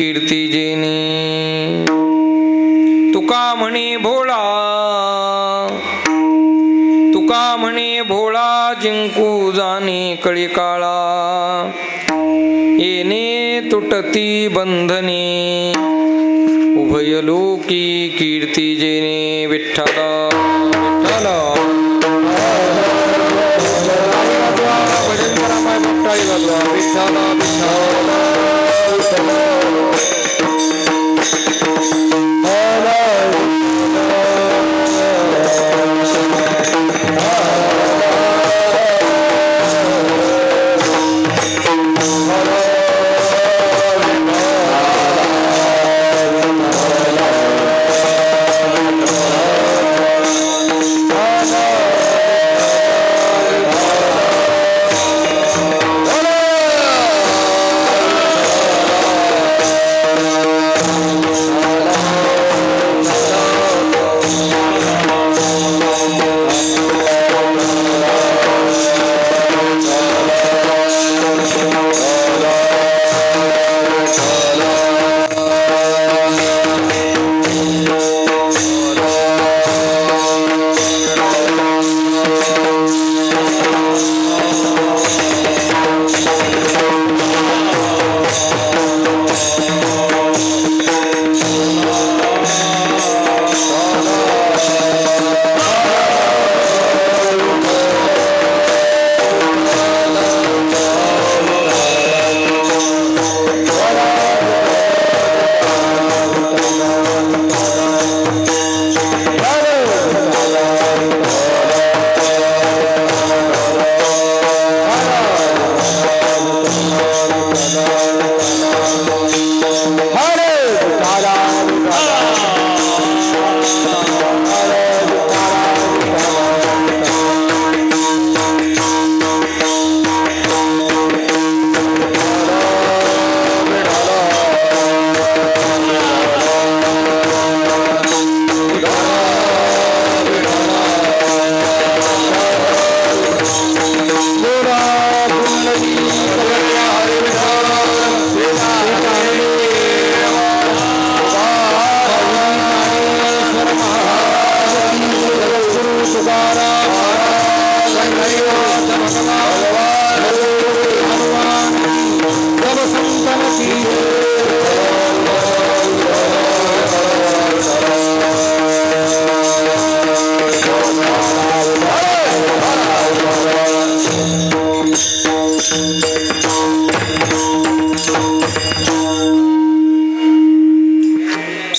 कीर्ती jenny तुका म्हणे भोळा, तुका म्हणे भोळा जिंकू जाणे कळी काळा, येणे तुटती बंधने उभय लोकी कीर्ती जेने विठ्ठला विठ्ठला विठ्ठला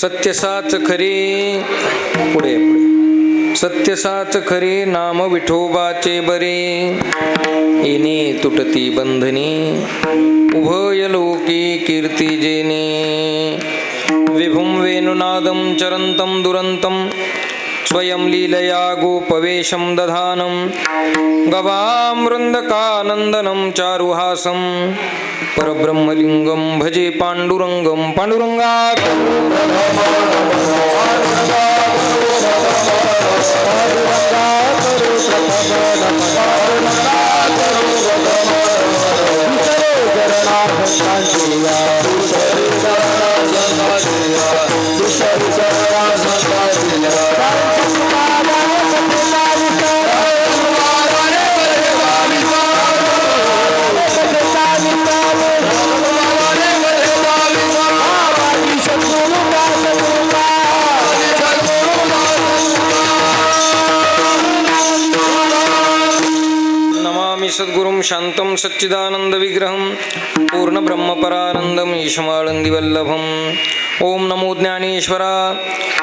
सत्य साच खरे पुढे सत्य साच खरे नाम विठोबाचे बरे, येणे तुटती बंधनी उभय लोकी कीर्ती जेने, विभुं वेणुनादं चरन्तं दुरन्तं स्वयं लीलया गोपवेशं दधानं, गवामृन्दकानन्दनं चारुहासं परब्रह्मलिंगं भजे पांडुरंगं पांडुरंगात् सद्गुरुं शांतं सच्चिदानंद विग्रहं पूर्ण ब्रह्मपरानंदं ईशमानंदीवल्लभं। ओम नमो ज्ञानेश्वरा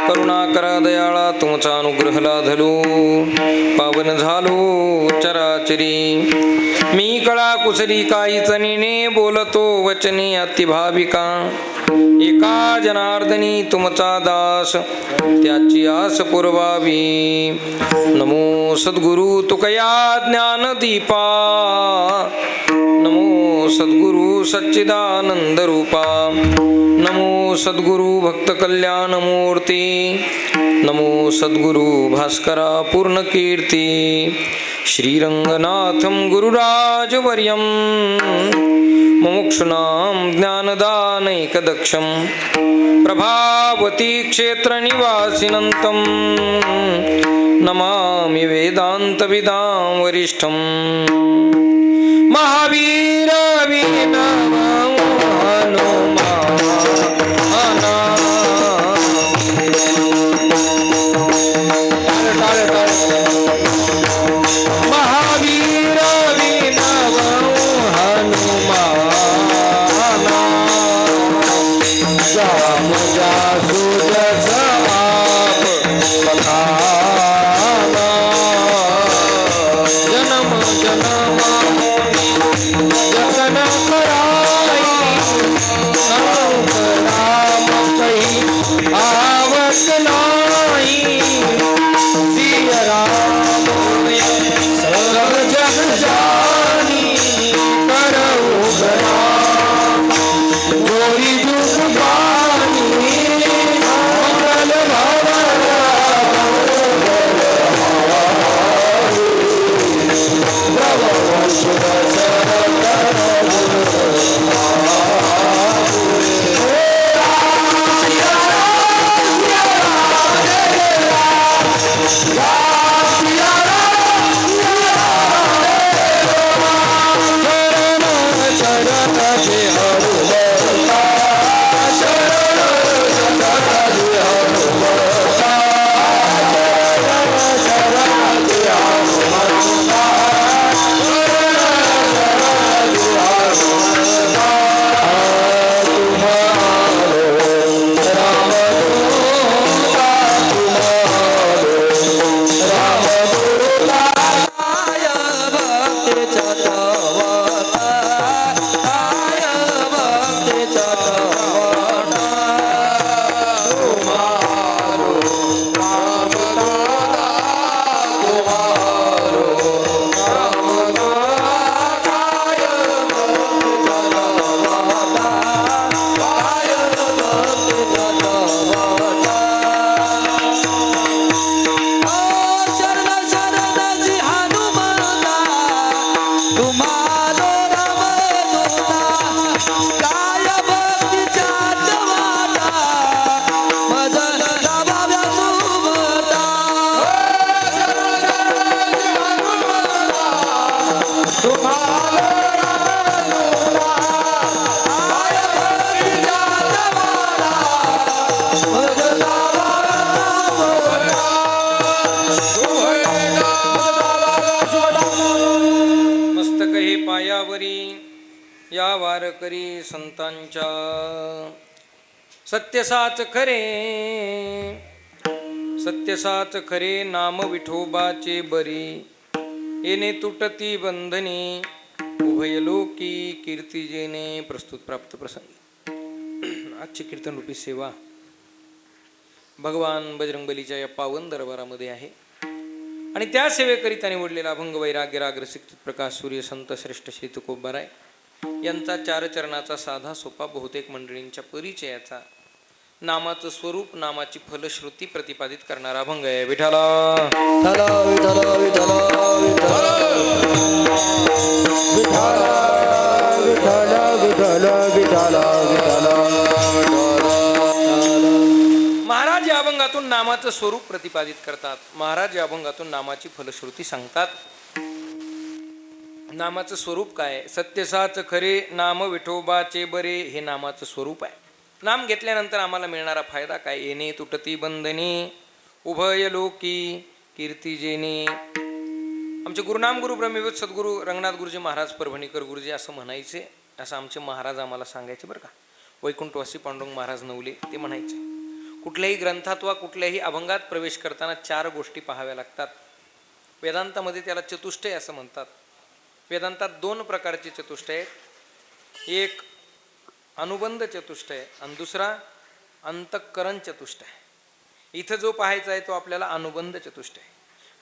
करुणाकरा दयाळा तुमचा अनुग्रह लाधलो पावन झालो चराचरी। मी कळा कुसरी काहीच नेने बोलतो वचने अतिभाविका, एका जनार्दनी तुमचा दास त्याची आस पुरवावी। नमो सद्गुरु तुकया ज्ञान दीपा, नमो सद्गुरु सच्चिदानंद रूपा, नमो सद्गुरु भक्त कल्याण मूर्ती, नमो सद्गुरु भास्करा पूर्ण कीर्ती। श्रीरंगनाथं गुरुराजवर्यं मुमुक्षूणां ज्ञानदानैकदक्षं प्रभावती क्षेत्रनिवासिनं नमामि वेदान्तविदां वरिष्ठं महावीरविनमो या वारकरी संतांच्या सत्यसाच खरे सत्यसाच खरे नाम विठोबाचे बरी येणे तुटती बंधने उभयलोकी कीर्तिजेने. प्रस्तुत प्राप्त प्रसंगी आजची कीर्तन रूपी सेवा भगवान बजरंगबलीच्या या पावन दरबारामध्ये आहे आणि त्या सेवेकरिता निवडलेला अभंग वैराग्य राग रसिक प्रकाश सूर्य संत श्रेष्ठ श्री तुकोबाराय यांचा चार चरणाचा साधा सोपा बहुतेक मंडळींच्या परिचयाचा नामाचं स्वरूप नामाची फलश्रुती प्रतिपादित करणारा अभंग आहे. विठ्ठला महाराज या अभंगातून नामाचं स्वरूप प्रतिपादित करतात. महाराज या अभंगातून नामाची फलश्रुती सांगतात. नामाचं स्वरूप काय? सत्यसाच खरे नाम विठोबाचे बरे हे नामाचं स्वरूप आहे. नाम घेतल्यानंतर आम्हाला मिळणारा फायदा काय? येणे तुटती बंधने उभय लोकी कीर्तिजेने. आमचे गुरुनाम गुरु ब्रह्मविद सद्गुरू रंगनाथ गुरुजी महाराज परभणीकर गुरुजी असं म्हणायचे, असं आमचे महाराज आम्हाला सांगायचे बरं का. वैकुंठवासी पांडुरंग महाराज नवले ते म्हणायचे, कुठल्याही ग्रंथात वा कुठल्याही अभंगात प्रवेश करताना चार गोष्टी पाहाव्या लागतात. वेदांतामध्ये त्याला चतुष्टय असं म्हणतात. वेदांतात दोन प्रकारचे चतुष्टय आहेत. एक अनुबंध चतुष्टय आणि दुसरा अंतःकरण चतुष्टय. इथं जो पाहायचा आहे तो आपल्याला अनुबंध चतुष्टय.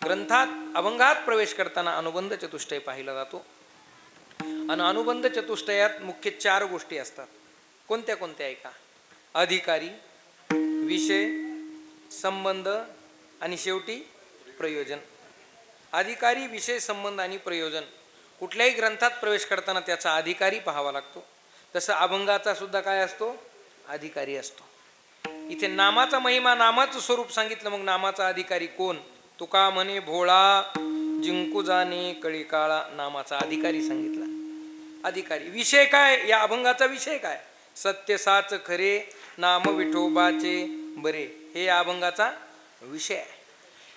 ग्रंथात अभंगात प्रवेश करताना अनुबंध चतुष्टय पाहिला जातो आणि अनुबंध चतुष्टयात मुख्य चार गोष्टी असतात. कोणत्या कोणत्या ऐका? अधिकारी, विषय, संबंध आणि शेवटी प्रयोजन. अधिकारी, विषय, संबंध आणि प्रयोजन कुठल्याही ग्रंथात प्रवेश करताना त्याचा अधिकारी पाहावा लागतो. तसं अभंगाचा सुद्धा काय असतो? अधिकारी असतो. इथे नामाचा महिमा, नामाचं स्वरूप सांगितलं. मग नामाचा अधिकारी कोण? तुका म्हणे भोळा जिंकू जाणे कळी काळा. नामाचा अधिकारी सांगितला. अधिकारी विषय काय? या अभंगाचा विषय काय? सत्य साच खरे नाम विठोबाचे बरे, हे या अभंगाचा विषय आहे.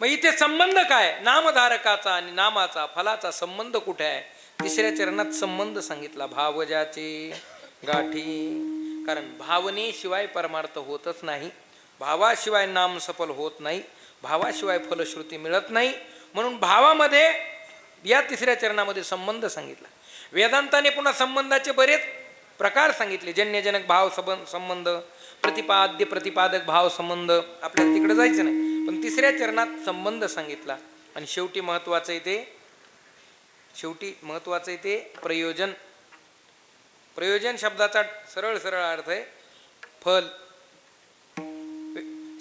मग इथे संबंध काय? नामधारकाचा आणि नामाचा फलाचा संबंध कुठे आहे? तिसऱ्या चरणात संबंध सांगितला. भावजाचे गाठी. कारण भावनेशिवाय परमार्थ होतच नाही. भावाशिवाय नाम सफल होत नाही. भावाशिवाय फलश्रुती मिळत नाही. म्हणून भावामध्ये या तिसऱ्या चरणामध्ये संबंध सांगितला. वेदांताने पुन्हा संबंधाचे बरेच प्रकार सांगितले. जन्यजनक भाव संबंध, प्रतिपाद्य प्रतिपादक भाव संबंध. आपल्याला तिकडे जायचं नाही, पण तिसऱ्या चरणात संबंध सांगितला. आणि शेवटी महत्वाचं इथे प्रयोजन. प्रयोजन शब्दाचा सरळ सरळ अर्थ आहे फल.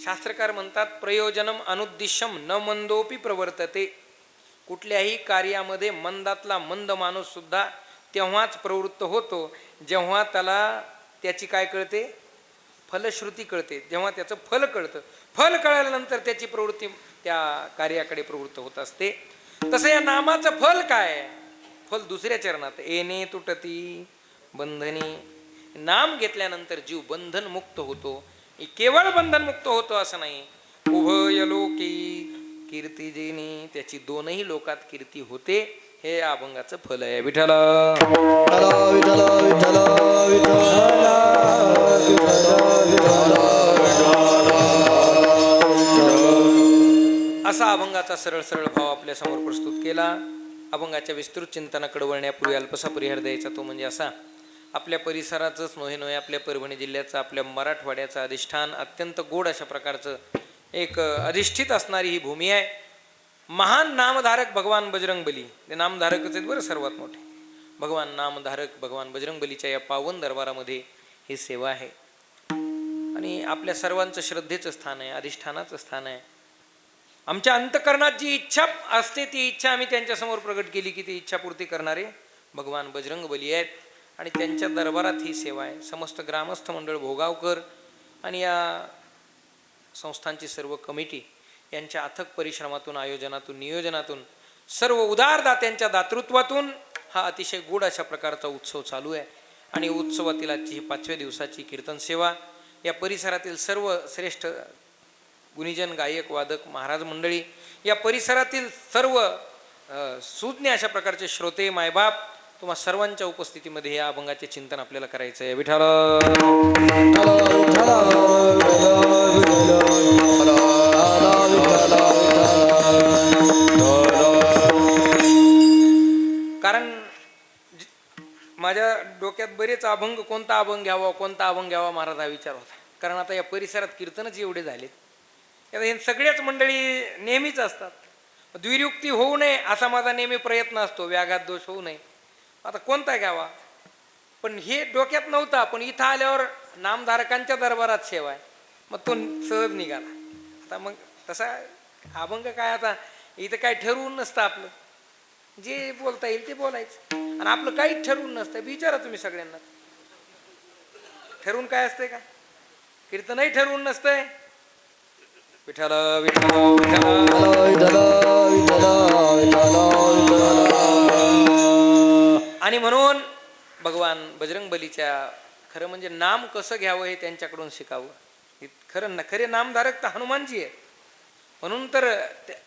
शास्त्रकार म्हणतात प्रयोजनम अनुद्दिश्यम न मंदोपि प्रवर्तते. कुठल्याही कार्यामध्ये मंदातला मंद माणूस सुद्धा तेव्हाच प्रवृत्त होतो जेव्हा त्याला त्याची काय कळते? फलश्रुती कळते. जेव्हा त्याचं फल कळतं. फल कळल्यानंतर त्याची प्रवृत्ती त्या कार्याकडे प्रवृत्त होत असते. तसं या नामाचं फल काय? फल दुसऱ्या चरणात येणे तुटती बंधनी. नाम घेतल्यानंतर जीव बंधन मुक्त होतो. केवळ बंधन मुक्त होतो असं नाही, उभय लोकी कीर्ती जेनी, त्याची दोनही लोकात कीर्ती होते. हे या अभंगाचं फल आहे. विठ्ठल विठ्ठल विठ्ठल असा अभंगाचा सरळ सरळ भाव आपल्या समोर प्रस्तुत केला. अभंगाच्या विस्तृत चिंतनाकडे वळण्यापूर्वी अल्पसा परिहार द्यायचा, तो म्हणजे असा. आपल्या परिसराचंच नव्हे आपल्या परभणी जिल्ह्याचं, आपल्या मराठवाड्याचं अधिष्ठान अत्यंत गोड अशा प्रकारचं एक अधिष्ठित असणारी ही भूमी आहे. महान नामधारक भगवान बजरंगबली, ते नामधारकच आहेत बरं सर्वात मोठे. भगवान नामधारक भगवान बजरंगबलीच्या या पावन दरबारामध्ये ही सेवा आहे. आणि आपल्या सर्वांचं श्रद्धेचं स्थान आहे, अधिष्ठानाचं स्थान आहे. आमच्या अंतकरणात जी इच्छा असते ती इच्छा आम्ही त्यांच्यासमोर प्रगट केली की ती इच्छापूर्ती करणारे भगवान बजरंगबली आहेत. आणि त्यांच्या दरबारात ही सेवा आहे. समस्त ग्रामस्थ मंडळ भोगावकर आणि या संस्थांची सर्व कमिटी यांच्या अथक परिश्रमातून, आयोजनातून, नियोजनातून, सर्व उदारदात्यांच्या दातृत्वातून हा अतिशय गोड अशा प्रकारचा उत्सव चालू आहे. आणि उत्सवातील आजची ही 5व्या दिवसाची कीर्तन सेवा या परिसरातील सर्व श्रेष्ठ गुणीजन, गायक, वादक, महाराज मंडळी, या परिसरातील सर्व सुज्ञ अशा प्रकारचे श्रोते, मायबाप, तुम्हा सर्वांच्या उपस्थितीमध्ये या अभंगाचे चिंतन आपल्याला करायचं आहे. विठ्ठल कारण माझ्या डोक्यात बरेच अभंग, कोणता अभंग घ्यावा महाराज हा विचार होता. कारण आता या परिसरात कीर्तनच एवढे झालेत. हे सगळ्याच मंडळी नेहमीच असतात. द्विरुक्ती होऊ नये असा माझा नेहमी प्रयत्न असतो, व्याघात दोष होऊ नये. आता कोणता घ्यावा, पण हे डोक्यात नव्हता. पण इथं आल्यावर नामधारकांच्या दरबारात सेवा आहे, मग तो सहज निघाला. आता मग तसा अभंग काय, आता इथं काय ठरवून नसतं. आपलं जे बोलता येईल ते बोलायचं. आणि आपलं काहीच ठरवून नसतं. विचारा तुम्ही सगळ्यांना, ठरवून काय असतंय का? कीर्तनही ठरवून नसतंय. विठ्ठल विठ्ठल विठ्ठल. आणि म्हणून भगवान बजरंगबलीच्या खरं म्हणजे नाम कसं घ्यावं हे त्यांच्याकडून शिकावं. खरे नामधारक तर हनुमानजी आहे. म्हणून तर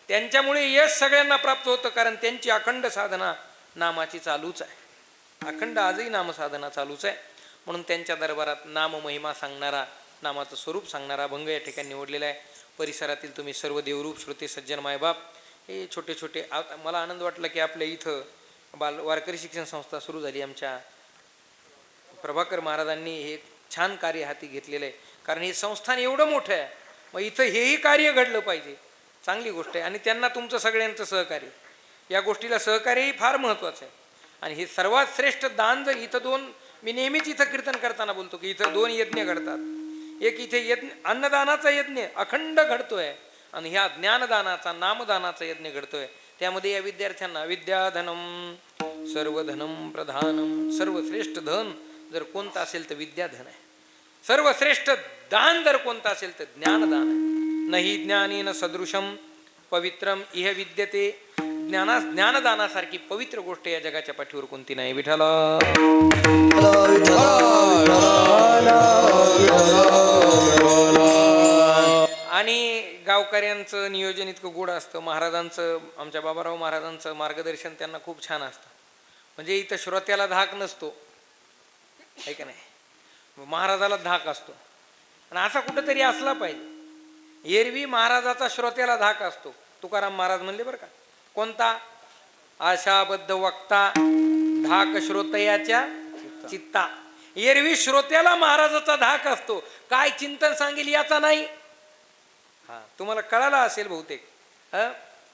त्यांच्यामुळे यश सगळ्यांना प्राप्त होतं. कारण त्यांची अखंड साधना नामाची चालूच आहे. अखंड आजही नामसाधना चालूच आहे. म्हणून त्यांच्या दरबारात नाम महिमा सांगणारा, नामाचं स्वरूप सांगणारा अभंग या ठिकाणी निवडलेला आहे. परिसरातील तुम्ही सर्व देवरूप श्रोते, सज्जन, मायबाप, हे छोटे छोटे, मला आनंद वाटला की आपल्या इथं वारकरी शिक्षण संस्था सुरू झाली. आमच्या प्रभाकर महाराजांनी हे छान कार्य हाती घेतलेलं आहे. कारण हे संस्थान एवढं मोठं आहे, मग इथं हेही कार्य घडलं पाहिजे. चांगली गोष्ट आहे. आणि त्यांना तुमचं सगळ्यांचं सहकार्य, या गोष्टीला सहकार्यही फार महत्त्वाचं आहे. आणि हे सर्वात श्रेष्ठ दान जर इथं दोन, मी नेहमीच इथं कीर्तन करताना बोलतो की इथं 2 यज्ञ घडतात. एक इथे यज्ञ, अन्नदानाचा यज्ञ अखंड घडतोय, आणि ह्या ज्ञानदानाचा, नामदानाचा यज्ञ घडतोय. त्यामध्ये या विद्यार्थ्यांना विद्याधनम सर्वधनम प्रधानम. सर्वश्रेष्ठ धन जर कोणतं असेल तर विद्याधन आहे. सर्वश्रेष्ठ दान जर कोणतं असेल तर ज्ञानदान आहे. नही ज्ञानेन सदृशम पवित्रम इह विद्यते. ज्ञानदानासारखी पवित्र गोष्ट या जगाच्या पाठीवर कोणती नाही. विठ्ठल. आणि गावकऱ्यांचं नियोजन इतकं गोड असतं. महाराजांचं, आमच्या बाबाराव महाराजांचं मार्गदर्शन त्यांना खूप छान असतं. म्हणजे इथं श्रोत्याला धाक नसतो, आहे का नाही. महाराजाला धाक असतो आणि असा कुठंतरी असला पाहिजे. एरवी महाराजाचा श्रोत्याला धाक असतो. तुकाराम महाराज म्हणले बरं का, कोणता? आशाबद्ध वक्ता धाक श्रोतयाच्या चित्ता. एरवी श्रोत्याला महाराजाचा धाक असतो. काय चिंतन सांगेल याचा नाही. हा, तुम्हाला कळाला असेल बहुतेक.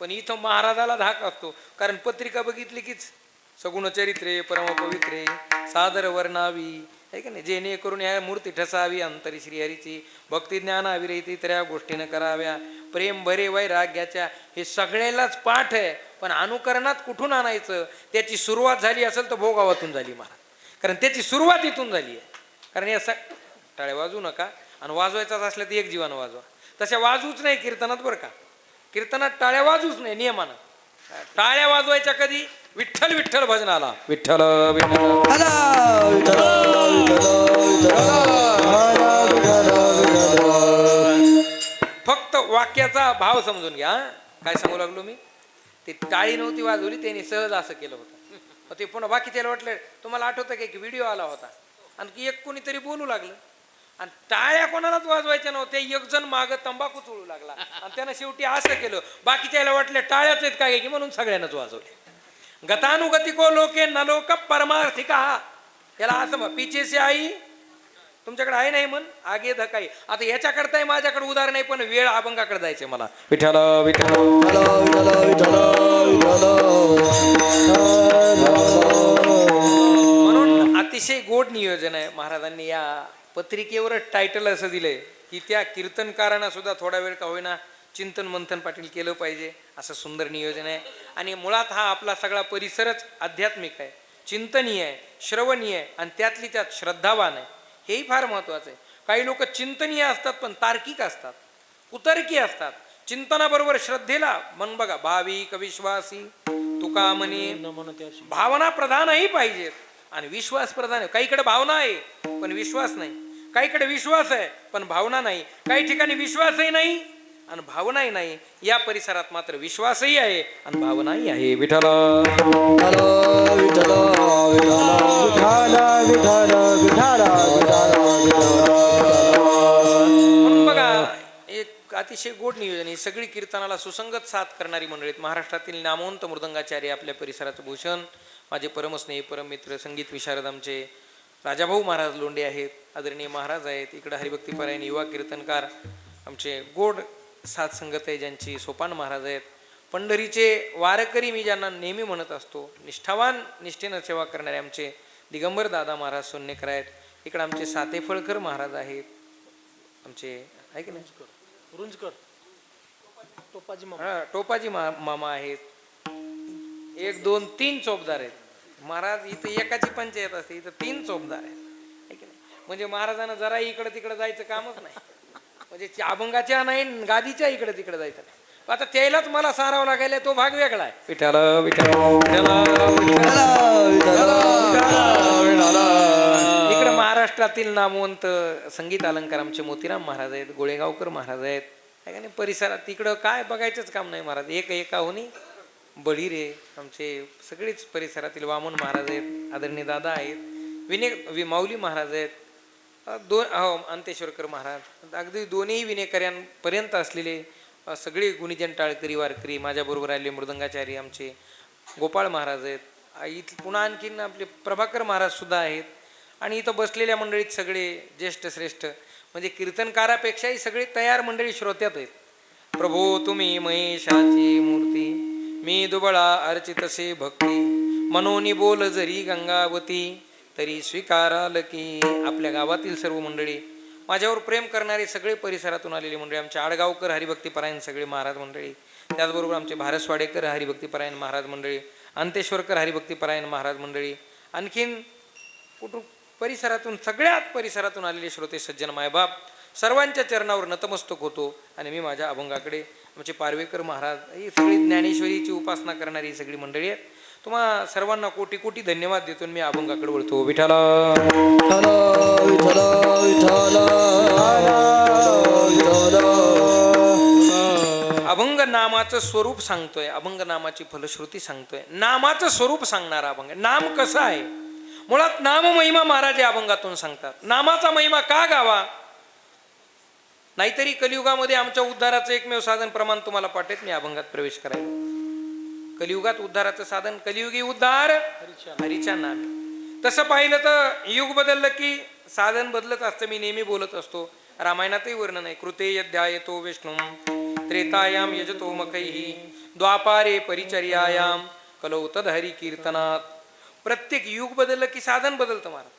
पण इथं महाराजाला धाक असतो. कारण पत्रिका बघितली कीच सगुण चरित्रे परमपवित्रे सादर वर्णावी, आहे का नाही. जेणेकरून ह्या मूर्ती ठसावी अंतरी श्रीहरीची. भक्ती ज्ञान अविरहिती त्या गोष्टीनं कराव्या. प्रेम भरे वैराग्याच्या. हे सगळ्यालाच पाठ आहे. पण अनुकरणात कुठून आणायचं? त्याची सुरुवात झाली असेल तर भोगावातून झाली महाराज. कारण त्याची सुरुवात इथून झाली आहे. कारण या टाळ्या वाजवू नका. आणि वाजवायचाच असलं तर एक जीवानं वाजवा. तशा वाजूच नाही कीर्तनात बरं का. कीर्तनात टाळ्या वाजूच नाही नियमानं. टाळ्या वाजवायच्या कधी? विठ्ठल विठ्ठल भजनाला. विठ्ठल फक्त वाक्याचा भाव समजून घ्या. काय सांगू लागलो मी? ते टाळी नव्हती वाजवली, त्यांनी सहज असं केलं होतं. ते पुन्हा बाकीच्याला वाटलं. तुम्हाला आठवतं का की व्हिडिओ आला होता आणि एक कोणीतरी बोलू लागलं आणि टाळ्या कोणालाच वाजवायच्या नव्हत्या. एक जण माग तंबाखू चोळू लागला आणि त्यानं शेवटी असं केलं. बाकीच्याला वाटलं टाळ्याच आहेत काय की, म्हणून सगळ्यांनाच वाजवले. गतानुगतिको लोके न लोक परमार्थिका. याला असं पिछे से आई तुमच्याकडे आहे नाही म्हण आगे धकाई. आता याच्याकडताय माझ्याकडे उदाहरण नाही, पण वेळ अभंगाकडे जायचंय मला. विठ्ठल विठ्ठल म्हणून अतिशय गोड नियोजन आहे. महाराजांनी या पत्रिकेवरच टायटल असं दिलंय की त्या कीर्तनकारांना सुद्धा थोडा वेळ का होईना चिंतन मंथन पाटील केलं पाहिजे. असं सुंदर नियोजन आहे. आणि मुळात हा आपला सगळा परिसरच आध्यात्मिक आहे, चिंतनीय आहे, श्रवणीय आहे आणि त्यातली त्यात श्रद्धावान आहे. हेही फार महत्वाचं आहे. काही लोक चिंतनीय असतात पण तार्किक असतात, कुतर्की असतात. चिंतनाबरोबर श्रद्धेला मन बघा. भाविक विश्वासी तुका म्हणे. भावना प्रधानही पाहिजेत आणि विश्वास प्रधान आहे. काहीकडे भावना आहे पण विश्वास नाही, काहीकडे विश्वास आहे पण भावना नाही, काही ठिकाणी विश्वासही नाही आणि भावनाही नाही. या परिसरात मात्र विश्वासही आहे आणि भावनाही आहे. विठ्ठल म्हणून बघा, एक अतिशय गोड नियोजन. ही सगळी कीर्तनाला सुसंगत साथ करणारी मंडळीत महाराष्ट्रातील नामवंत मृदंगाचार्य आपल्या परिसराचं भूषण, माझे परमस्नेही परममित्र संगीत विशारद आमचे राजाभाऊ महाराज लोंढे आहेत. आदरणीय महाराज आहेत. इकडे हरिभक्तीपरायण युवा कीर्तनकार आमचे गोड साथ संगत आहे ज्यांची सोपान महाराज आहेत. पंढरीचे वारकरी मी ज्यांना नेहमी म्हणत असतो, निष्ठावान निष्ठेनं सेवा करणारे आमचे दिगंबर दादा महाराज सोन्नेकर आहेत. इकडे आमचे सातेफळकर महाराज आहेत. आमचे आहे की नाही रुंजकर टोपाजी मामा आहेत. 1 2 3 चोपदार आहेत महाराज. इथं एकाची पंचायत असते, इथं 3 चोपदार आहेत. म्हणजे महाराजांना जरा इकडं तिकडं जायचं कामच नाही. म्हणजे अभंगाच्या नाही गादीच्या इकडे तिकडे जायचं नाही. आता त्यालाच मला सारावं लागायला, तो भाग वेगळा आहे. विठ्ठल विठ्ठल इकडे महाराष्ट्रातील नामवंत संगीत अलंकार आमचे मोतीराम महाराज आहेत, गोळेगावकर महाराज आहेत. काय नाही परिसरात तिकडं काय बघायचंच काम नाही महाराज. एका होणी बळी रे आमचे सगळेच परिसरातील वामन महाराज आहेत. आदरणीय दादा आहेत. माऊली महाराज आहेत. अंतेश्वरकर महाराज. अगदी दोन्ही विनेकऱ्यांपर्यंत असलेले सगळे गुणीजन टाळकरी वारकरी. माझ्याबरोबर आलेले मृदंगाचार्य आमचे गोपाळ महाराज आहेत. इथं पुन्हा आणखीन आपले प्रभाकर महाराज सुद्धा आहेत. आणि इथं बसलेल्या मंडळीत सगळे ज्येष्ठ श्रेष्ठ म्हणजे कीर्तनकारापेक्षाही सगळे तयार मंडळी श्रोत्यात आहेत. प्रभो तुम्ही महेशाची मूर्ती, मी दुबळा अर्चितसे भक्ती, मनोनी बोल जरी गंगावती, तरी स्वीकाराल की. आपल्या गावातील सर्व मंडळी, माझ्यावर प्रेम करणारे सगळे परिसरातून आलेली मंडळी, आमचे आडगावकर हरिभक्तीपरायण सगळे महाराज मंडळी, त्याचबरोबर आमचे भारसवाडेकर हरिभक्तीपरायण महाराज मंडळी, अंतेश्वरकर हरिभक्तीपरायण महाराज मंडळी, आणखीन कुठून परिसरातून, सगळ्यात परिसरातून आलेले श्रोते सज्जन मायबाप, सर्वांच्या चरणावर नतमस्तक होतो. आणि मी माझ्या अभंगाकडे, आमचे पारवेकर महाराज, ही सगळी ज्ञानेश्वरीची उपासना करणारी ही सगळी मंडळी आहेत. तुम्हा सर्वांना कोटी कोटी धन्यवाद देतो. मी अभंगाकडे वळतो. विठाला अभंग नामाचं स्वरूप सांगतोय, अभंग नामाची फलश्रुती सांगतोय, नामाचं स्वरूप सांगणारा अभंग. नाम कसं आहे, मुळात नाम महिमा महाराज या अभंगातून सांगतात. नामाचा महिमा का गावा, नाहीतरी कलियुगामध्ये आमच्या उद्धाराचं एकमेव साधन प्रमाण तुम्हाला पाठवत मी अभंगात प्रवेश करायला. कलियुगात उद्धाराचं साधन, कलियुगी उद्धार हरीच्या नामे. तसं पाहिलं तर युग बदललं की साधन बदलत असतं. मी नेहमी बोलत असतो, रामायणातही वर्णन आहे. कृते यद्ध्यायतो विष्णू त्रेतायाम यजतो मकैहि द्वापारे परिचर्यायाम कलौ तद्हरी कीर्तनात. प्रत्येक युग बदललं की साधन बदलतं महाराज.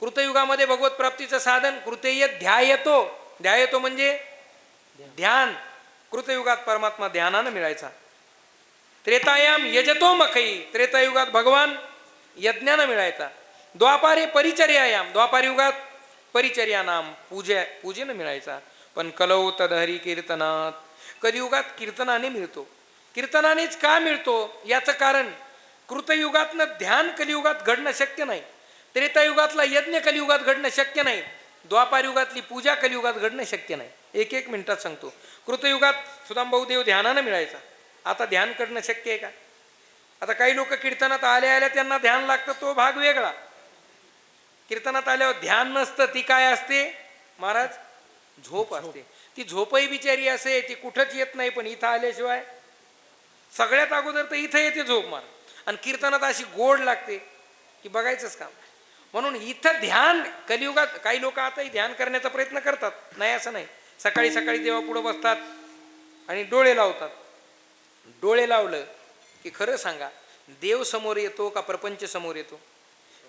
कृतयुगामध्ये भगवत प्राप्तीचं साधन कृतेय ध्यायतो, ध्यायतो म्हणजे ध्यान. कृतयुगात परमात्मा ध्यानानं मिळायचा. त्रेतायाम यजतो मखई, त्रेतायुगात भगवान यज्ञानं मिळायचा. द्वापारे परिचर्यायाम, द्वापार युगात परिचर्या नाम पूजेनं मिळायचा. पण कलौ तदहरी कीर्तनात, कलियुगात कीर्तनाने मिळतो. कीर्तनानेच का मिळतो याचं कारण, कृतयुगातनं ध्यान कलियुगात घडणं शक्य नाही. त्रेतायुगातला यज्ञ कलियुगात घडणं शक्य नाही. द्वापार युगातली पूजा कलियुगात घडणं शक्य नाही. एक एक मिनिटात सांगतो. कृतयुगात सुदामभाऊ देव ध्यानानं मिळायचा. आता ध्यान करणं शक्य आहे का? आता काही लोक कीर्तनात आल्या आल्या त्यांना ध्यान लागतं, तो भाग वेगळा. कीर्तनात आल्यावर ध्यान नसतं, ती काय असते महाराज? झोप असते. ती झोपही बिचारी असे, ती कुठंच येत नाही. पण इथं आल्याशिवाय सगळ्यात अगोदर तर इथं येते झोप महाराज. आणि कीर्तनात अशी गोड लागते की बघायचंच काम. म्हणून इथं ध्यान कलियुगात, काही लोक आताही ध्यान करण्याचा प्रयत्न करतात, नाही असं नाही. सकाळी सकाळी देवापुढं बसतात आणि डोळे लावतात. डोळे लावलं की खरं सांगा, देव समोर येतो का प्रपंच समोर येतो?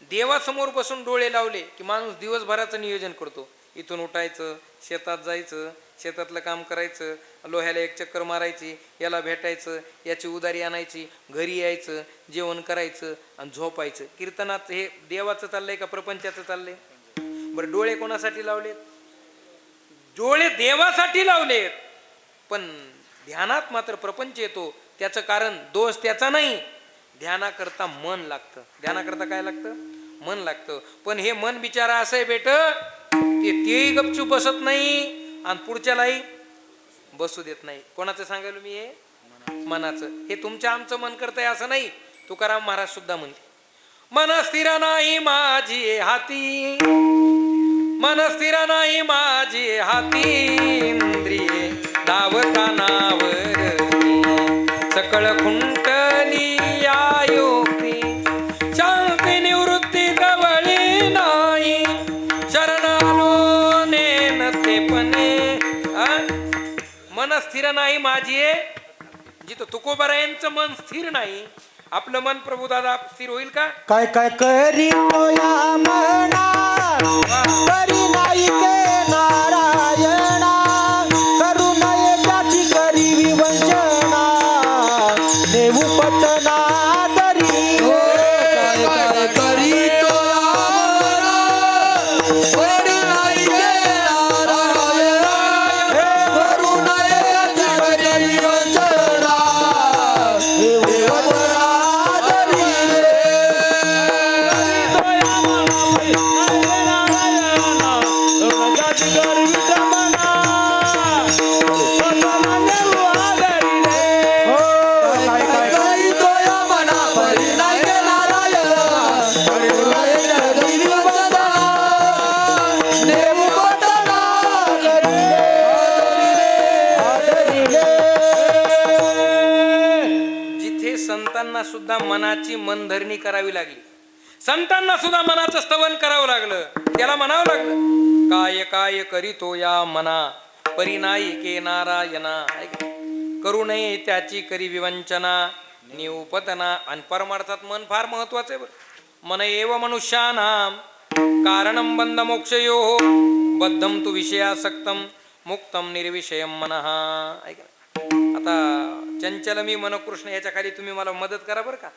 देवासमोर बसून डोळे लावले की माणूस दिवसभराचं नियोजन करतो. इथून उठायचं, शेतात जायचं, शेतातलं काम करायचं, लोह्याला एक चक्कर मारायची, याला भेटायचं, याची उदारी आणायची, घरी यायचं, जेवण करायचं आणि झोपायचं. कीर्तनात हे देवाचं चाललंय का प्रपंचाचं चाललंय? बरं, डोळे कोणासाठी लावलेत? डोळे देवासाठी लावलेत. पण ध्यानात मात्र प्रपंच येतो. त्याचं कारण दोष त्याचा नाही, ध्यानाकरता मन लागतं. ध्यानाकरता काय लागतं? मन लागतं. पण हे मन बिचारा असं आहे बेट, तेही गपचूप बसत नाही आणि पुढच्यालाही बसू देत नाही. कोणाचं सांगायलो मी? हे मनाचं. हे तुमच्या आमचं मन करतंय असं नाही. तुकाराम महाराज सुद्धा म्हणते, मन स्थिर नाही माझी हाती, मन स्थिर नाही माझी हाती, इंद्रिये धावता नावर सकळ खुंटली आयोक्ती, शांती निवृत्ती जवळी नाही, शरण आलो नेनतेपणे. मन स्थिर नाही माझी, जिथं तुकोबारायांचं मन स्थिर नाही, आपलं मन प्रभुदादा स्थिर होईल का? काय काय करी या मना, करी नाही के नारायणा, करू नये त्याची करी विवंचना, देऊ पटना तरी. काय काय करी तो करी नाही के नारायणा, करू नये त्याची करी विवंचना, देऊ पटना. संतांना सुद्धा मनाची मनधरणी करावी लागली, संतांना सुद्धा मनाचं स्तवन करावं लागलं. त्याला म्हणावं लागलं, काय काय करीतो या मना, परिनाई के नारायणा, करू नये त्याची करी विवंचना, निउपतना. आणि परमार्थात मन फार महत्वाचं आहे. मन एव मनुष्यानाम कारणं बंध मोक्षयो, बद्धम तु विषयासक्तम मुक्तम निर्विषयम मनः. ऐका, आता चंचल मी मनकृष्ण याच्या खाली तुम्ही मला मदत करा बरं का.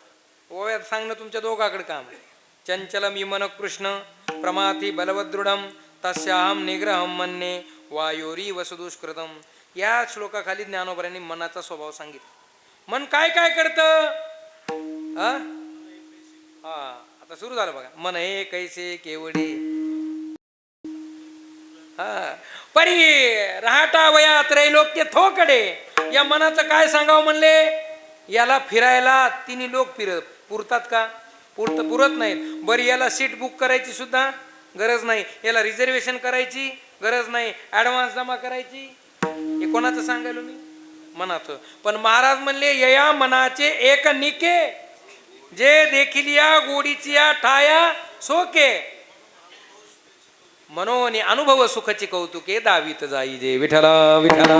ओव्यात सांगणं तुमच्या दोघाकडे काम आहे. चंचलम विमन कृष्ण प्रमाथी बलवदृढम तस्याहम निग्रहम मन्ये वायोरी वसुदुष्कृतम. या श्लोकाखाली ज्ञानोबरांनी मनाचा स्वभाव सांगितला. मन काय काय करतं? हा, आता सुरू झालं बघा. मन हे कैसे केवडे परी राहता वया त्रैलोक्य थोकडे. या मनाचं काय सांगावं म्हणले? याला फिरायला तिन्ही लोक पुरतात का? पुरत नाहीत. बरी याला सीट बुक करायची सुद्धा गरज नाही, याला रिझर्वेशन करायची गरज नाही, ऍडव्हान्स जमा करायची. हे कोणाचं सांगायलो मी? मनाचं. पण महाराज म्हणले यया मनाचे एक निके जे देखील या गोडीची या ठाया सोके मनोनी अनुभव सुखाची कौतुके दावीत जाई जे. विठला विठला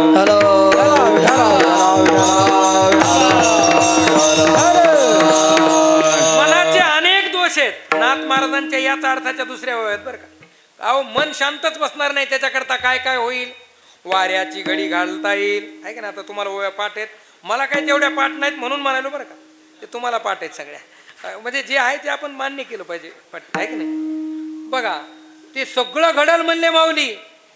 मनाचे अनेक दोष आहेत. नाथ महाराजांच्या याच अर्थाच्या दुसऱ्या आहेत बरं का. अहो मन शांतच बसणार नाही, त्याच्याकरता काय काय होईल? वाऱ्याची घडी घालता येईल आहे का ना. आता तुम्हाला ओव्या पाठ आहेत, मला काही तेवढ्या पाठ नाहीत म्हणून म्हणालो बरं का. ते तुम्हाला पाठ आहेत सगळ्या, म्हणजे जे आहे ते आपण मान्य केलं पाहिजे पाठ आहे की नाही. बघा ते सगळं घडल म्हणले माऊली,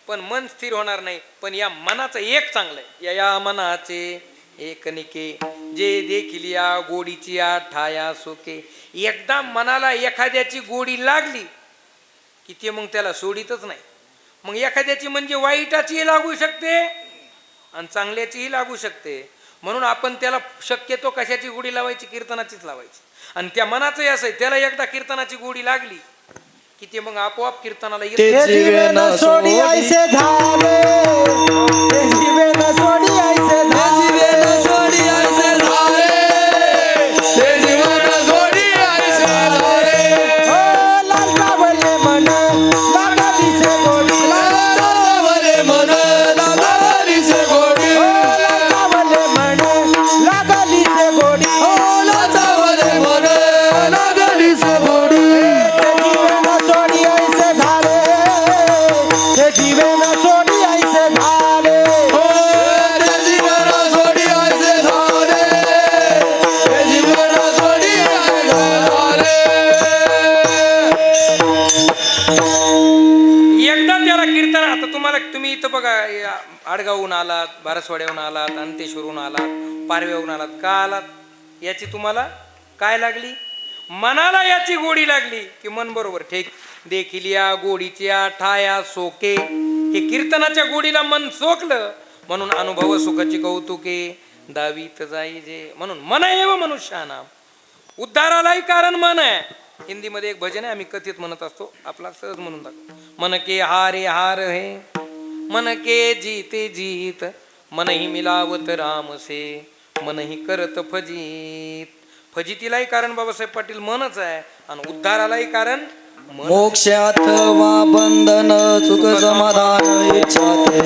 पण मन स्थिर होणार नाही. पण या मनाचं एक चांगलं आहे. या मनाचे एक निके जे देखील या गोडीची या ठाया सोके. एकदा मनाला एखाद्याची गोडी लागली की ते मग त्याला सोडीतच नाही. मग एखाद्याची म्हणजे वाईटाचीही लागू शकते आणि चांगल्याचीही लागू शकते. म्हणून आपण त्याला शक्यतो कशाची गोडी लावायची? कीर्तनाचीच लावायची. आणि त्या मनाचंही असं आहे, त्याला एकदा कीर्तनाची गोडी लागली की ते मग आपोआप कीर्तनाला ते येते. जीवन सोडी ऐसे झाले, ते जीवन सोडी ऐसे झाले, सोडी ऐसे झाले, ते जीवन सोडी ऐसे झाले. हो लालकावले मन लागलीचे गोडी, लालकावले मन लागलीचे गोडी, हो लालकावले मन लागलीचे गोडी, हो लालकावले मन लागलीचे गोडी. सोडी ऐसे झाले, ते जीवन सोडी ऐसे झाले, हो ते जीवन सोडी ऐसे झाले, ते जीवन सोडी ऐसे झाले. एकदा त्याला कीर्तन. आता तुम्ही इथं बघा, आडगावहून आलात, बारसवाड्याहून आलात, अंतेश्वरहून आलात, पारव्याहून आलात, का आलात? याची तुम्हाला काय लागली? मनाला याची गोडी लागली की मन बरोबर ठीक देखील या गोडीची या ठाया सोके. हे कीर्तनाच्या गोडीला मन सोकलं म्हणून अनुभव सुखाची कौतुके दावीत जाई जे. म्हणून मन एव मनुष्यानाम, उद्धारालाही कारण मन आहे. हिंदीमध्ये एक भजन आहे, आम्ही कथित म्हणत असतो, आपला सहज म्हणून दाखव. मन के हारे हार है, मन के जीते जीत, मन ही मिलावत राम से, मन ही करत फजीत. फजितीलाही कारण बाबासाहेब पाटील मनच आहे आणि उद्धारालाही कारण मन. मोक्ष अथवा बंधन सुख समाधान इच्छाते,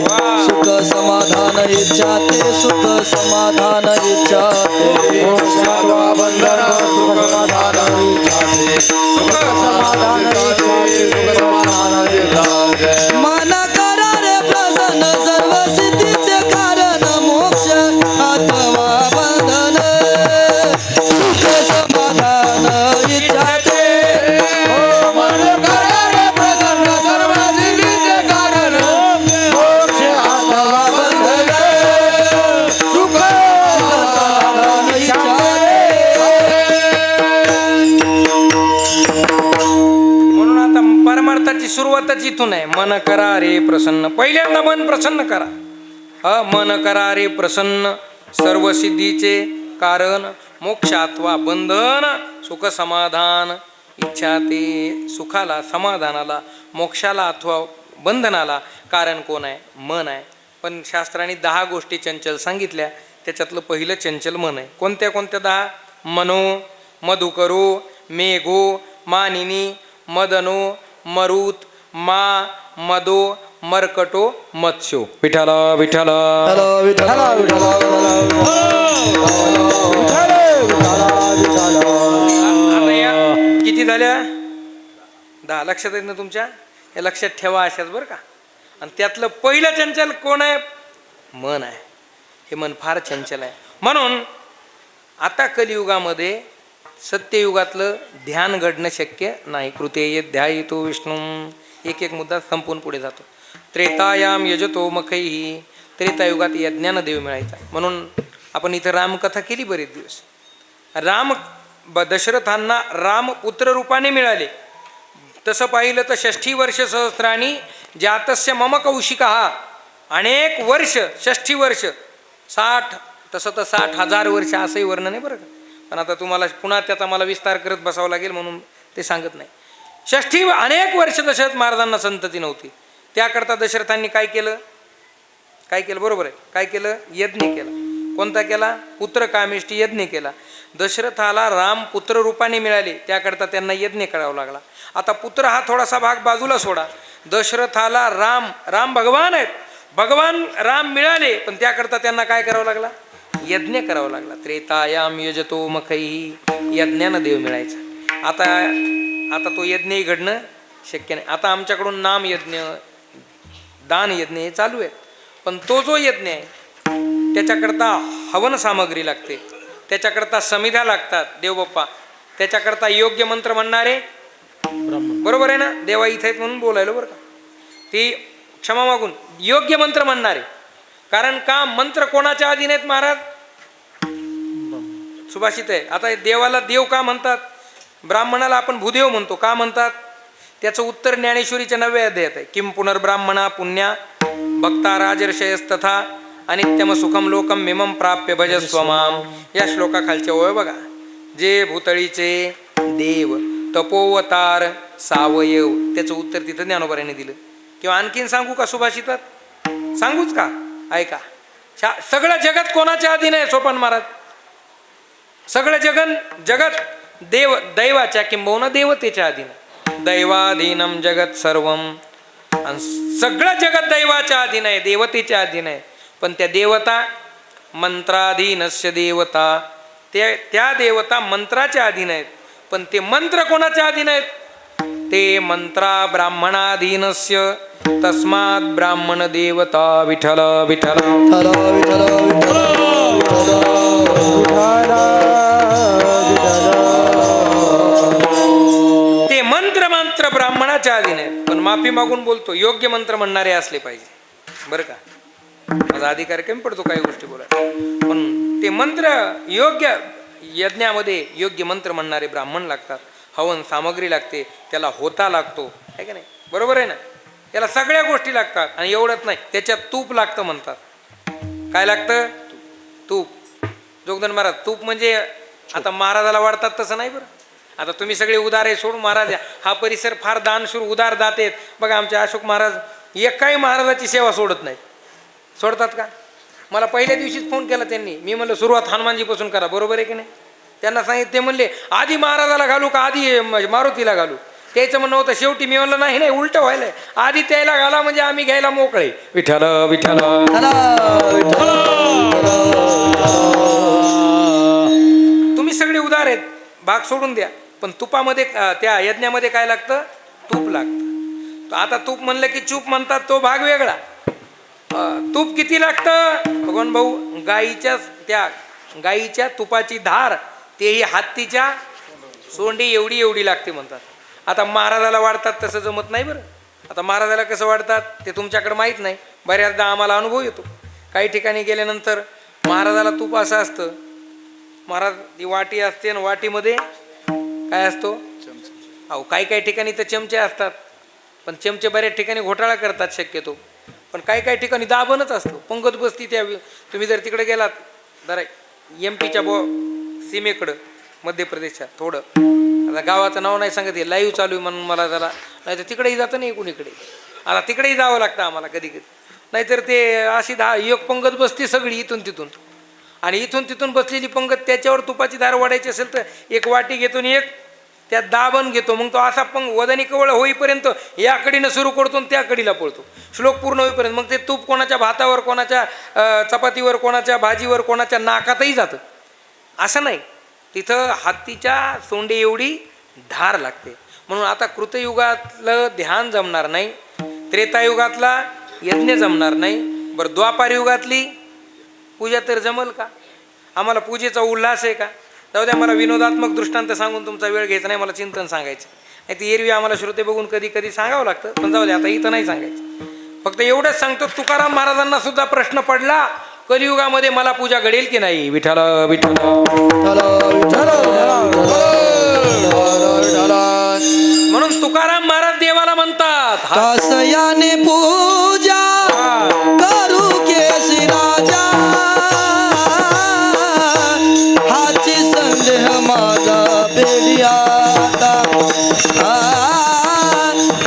सुख समाधान इच्छाते, सुख समाधान इच्छाते. मोक्ष अथवा बंधन सुख समाधान इच्छाते, सुख समाधान इच्छाते, सुख समाधान इच्छाते. मन करा रे प्रसन्न सर्व सिद्धीचे कारण. मोक्ष अथवा बंधन सुख समाधान इच्छाते. परमार्थाची सुरुवातच इथून आहे. मन करा रे प्रसन्न. पहिल्यांदा मन प्रसन्न करा. मन करा रे प्रसन्न सर्व सिद्धीचे कारण. मोक्ष अथवा बंधन सुख समाधान इच्छा. ते सुखाला, समाधानाला, मोक्षाला अथवा बंधनाला कारण कोण आहे? मन आहे. पण शास्त्राने 10 गोष्टी चंचल सांगितल्या, त्याच्यातलं पहिलं चंचल मन आहे. कोणत्या कोणत्या 10? मनो, मधुकरो, मेघो, मानिनी, मदनो, मरुत, मा, मदो, मरकटो, मत्स्यो. विठाला विठाला विठाला विठाला आता या किती झाल्या? 10 लक्षात आहेत ना तुमच्या? हे लक्षात ठेवा अशाच बरं का. आणि त्यातलं पहिलं चंचल कोण आहे? मन आहे. हे मन फार चंचल आहे. म्हणून आता कलियुगामध्ये सत्ययुगातलं ध्यान घडणं शक्य नाही. कृते ध्यायितो विष्णू. एक एक मुद्दा संपून पुढे जातो. त्रेतायाम यजतो मखैही. त्रेतायुगात यज्ञानं देव मिळायचा. म्हणून आपण इथं रामकथा केली बरेच दिवस. दशरथांना राम पुत्र रूपाने मिळाले. तसं पाहिलं तर 60 वर्ष सहस्राणी जातस्य मम कौशिका. अनेक वर्ष, 60 वर्ष, 60, तसं तर 60,000 वर्ष असंही वर्णन आहे बरं का. पण आता तुम्हाला पुन्हा त्याचा मला विस्तार करत बसावं लागेल म्हणून ते सांगत नाही. 60 अनेक वर्ष दशरथ महाराजांना संतती नव्हती. त्याकरता दशरथांनी काय केलं? बरोबर आहे, काय केलं? यज्ञ केला. कोणता केला? पुत्र कामेष्टी यज्ञ केला. दशरथाला राम पुत्र रूपाने मिळाले, त्याकरता त्यांना यज्ञ करावा लागला. आता पुत्र हा थोडासा भाग बाजूला सोडा. दशरथाला राम भगवान आहेत, भगवान राम मिळाले, पण त्याकरता त्यांना काय करावं लागला? यज्ञ करावा लागला. त्रेतायाम यजतो मखैही. यज्ञानं देव मिळायचा. आता तो यज्ञही घडणं शक्य नाही. आता आमच्याकडून नाम यज्ञ, दान यज्ञ हे चालू आहे. पण तो जो यज्ञ आहे त्याच्याकरता हवन सामग्री लागते, त्याच्याकरता समिधा लागतात देवबाप्पा, त्याच्याकरता योग्य मंत्र म्हणणारे ब्राह्मण. बरोबर आहे ना? देवा इथे आहेत म्हणून बोलायलो बरं का. ती क्षमा मागून योग्य मंत्र म्हणणारे. कारण का? मंत्र कोणाच्या अधीन आहेत महाराज? सुभाषित आहे. आता देवाला देव का म्हणतात? ब्राह्मणाला आपण भूदेव म्हणतो. का म्हणतात? त्याचं उत्तर ज्ञानेश्वरीच्या 9व्या अध्यायात आहे. किम पुनर्ब्राह्मणा पुण्या भक्ता राजर्षयस्तथा अनित्यम सुखम लोकम मिमम प्राप्य भजस्वमाम. या श्लोकाखालच्या ओळ बघा. जे भूतळीचे देव तपोवतार सावयव, त्याचं उत्तर तिथं ज्ञानोबाने दिलं. किंवा आणखीन सांगू का सुभाषितात? सांगूच का? ऐका. सगळं जगत कोणाच्या अधीन आहे सोपान महाराज? सगळं जगत दैवाच्या किंबहुना देवतेच्या अधीन आहे. दैवाधीनम जगत सर्वम. सगळं जगत दैवाच्या अधीन आहे, देवतेच्या अधीन आहे. पण त्या देवता मंत्राधीनस्य देवता, त्या देवता मंत्राच्या अधीन आहेत. पण ते मंत्र कोणाच्या अधीन आहेत? ते मंत्रा ब्राह्मणाधीनस्य. तस्मात् ब्राह्मण देवता विठ्ठल विठ्ठल ते मंत्र ब्राह्मणाच्या अधीन आहेत. पण माफी मागून बोलतो, योग्य मंत्र म्हणणारे असले पाहिजे बरं का. माझा अधिकार कमी पडतो काही गोष्टी बोलायला. पण ते मंत्र योग्य, यज्ञामध्ये योग्य मंत्र म्हणणारे ब्राह्मण लागतात. हवन सामग्री लागते, त्याला होता लागतो, आहे का नाही? बरोबर आहे ना? त्याला सगळ्या गोष्टी लागतात. आणि एवढंच नाही, त्याच्यात तूप लागतं म्हणतात. काय लागतं? तूप. जोगदंड महाराज, तूप म्हणजे आता महाराजाला वाढतात तसं नाही बरं. आता तुम्ही सगळे उदार आहे सोडून महाराज, हा परिसर फार दानशूर उदार दातेत. बघा आमचे अशोक महाराज एकाही महाराजाची सेवा सोडत नाहीत. सोडतात का? मला पहिल्या दिवशीच फोन केला त्यांनी. मी म्हणलं सुरुवात हनुमानजीपासून करा. बरोबर आहे की नाही? त्यांना सांगितलं. ते म्हणले आधी महाराजाला घालू का आधी मारुतीला घालू? त्याचं म्हणणं होतं. शेवटी मी म्हणलं नाही उलटं व्हायलंय. आधी त्याला घाला म्हणजे आम्ही घ्यायला मोकळे. विठ्ठल विठ्ठल. तुम्ही सगळे उदार आहेत, भाग सोडून द्या. पण तुपामध्ये, त्या यज्ञामध्ये काय लागतं? तूप लागतं. आता तूप म्हणलं की चूप म्हणतात, तो भाग वेगळा. तूप किती लागतं भगवान भाऊ? गाईच्या तुपाची धार, तेही हत्तीच्या सोंडी एवढी लागते म्हणतात. आता महाराजाला वाढतात तसं जमत नाही बरं. आता महाराजाला कसं वाढतात ते तुमच्याकडे माहीत नाही. बऱ्याचदा आम्हाला अनुभव येतो. काही ठिकाणी गेल्यानंतर महाराजाला तूप असं असतं. महाराज ती वाटी असते आणि वाटीमध्ये काय असतो? अहो काही ठिकाणी तर चमचे असतात. पण चमचे बऱ्याच ठिकाणी घोटाळा करतात शक्यतो. पण काही ठिकाणी दाबणच असतो. पंगत बसती. त्या तुम्ही जर तिकडे गेलात जरा MP सीमेकडं, मध्य प्रदेशात थोडं, आता गावाचं नाव नाही सांगत, लाईव्ह चालू आहे म्हणून मला जरा, नाही तर तिकडेही जातं नाही कुणीकडे. आता तिकडेही जावं लागतं आम्हाला कधी कधी. नाहीतर ते अशी एक पंगत बसती सगळी इथून तिथून. आणि इथून तिथून बसलेली पंगत त्याच्यावर तुपाची धार वाढायची असेल तर एक वाटी घेतो आणि एक त्यात दाबण घेतो. मग तो असा वदनी कवळ होईपर्यंत या कडीनं सुरू करतो आणि त्या कडीला पळतो श्लोक पूर्ण होईपर्यंत. मग ते तूप कोणाच्या भातावर, कोणाच्या चपातीवर, कोणाच्या भाजीवर, कोणाच्या नाकातही जातं. असं नाही, तिथं हत्तीच्या सोंडी एवढी धार लागते. म्हणून आता कृतयुगातलं ध्यान जमणार नाही, त्रेतायुगातला यज्ञ जमणार नाही. बरं द्वापार युगातली पूजा तर जमल का? आम्हाला पूजेचा उल्हास आहे का? जाऊ द्या, मला विनोदात्मक दृष्टांत सांगून तुमचा वेळ घ्यायचा नाही, मला चिंतन सांगायचं नाही. ती एरवी आम्हाला श्रोते बघून कधी कधी सांगावं लागतं, पण जाऊ द्या, आता इथं नाही सांगायचं. फक्त एवढंच सांगतो, तुकाराम महाराजांना सुद्धा प्रश्न पडला, कलियुगामध्ये मला पूजा घडेल की नाही. विठ्ठल विठ्ठल म्हणून तुकाराम महाराज देवाला म्हणतात, कासयाने पूजा करू केसी राजा, हाची संदेह माझा पेडियाता,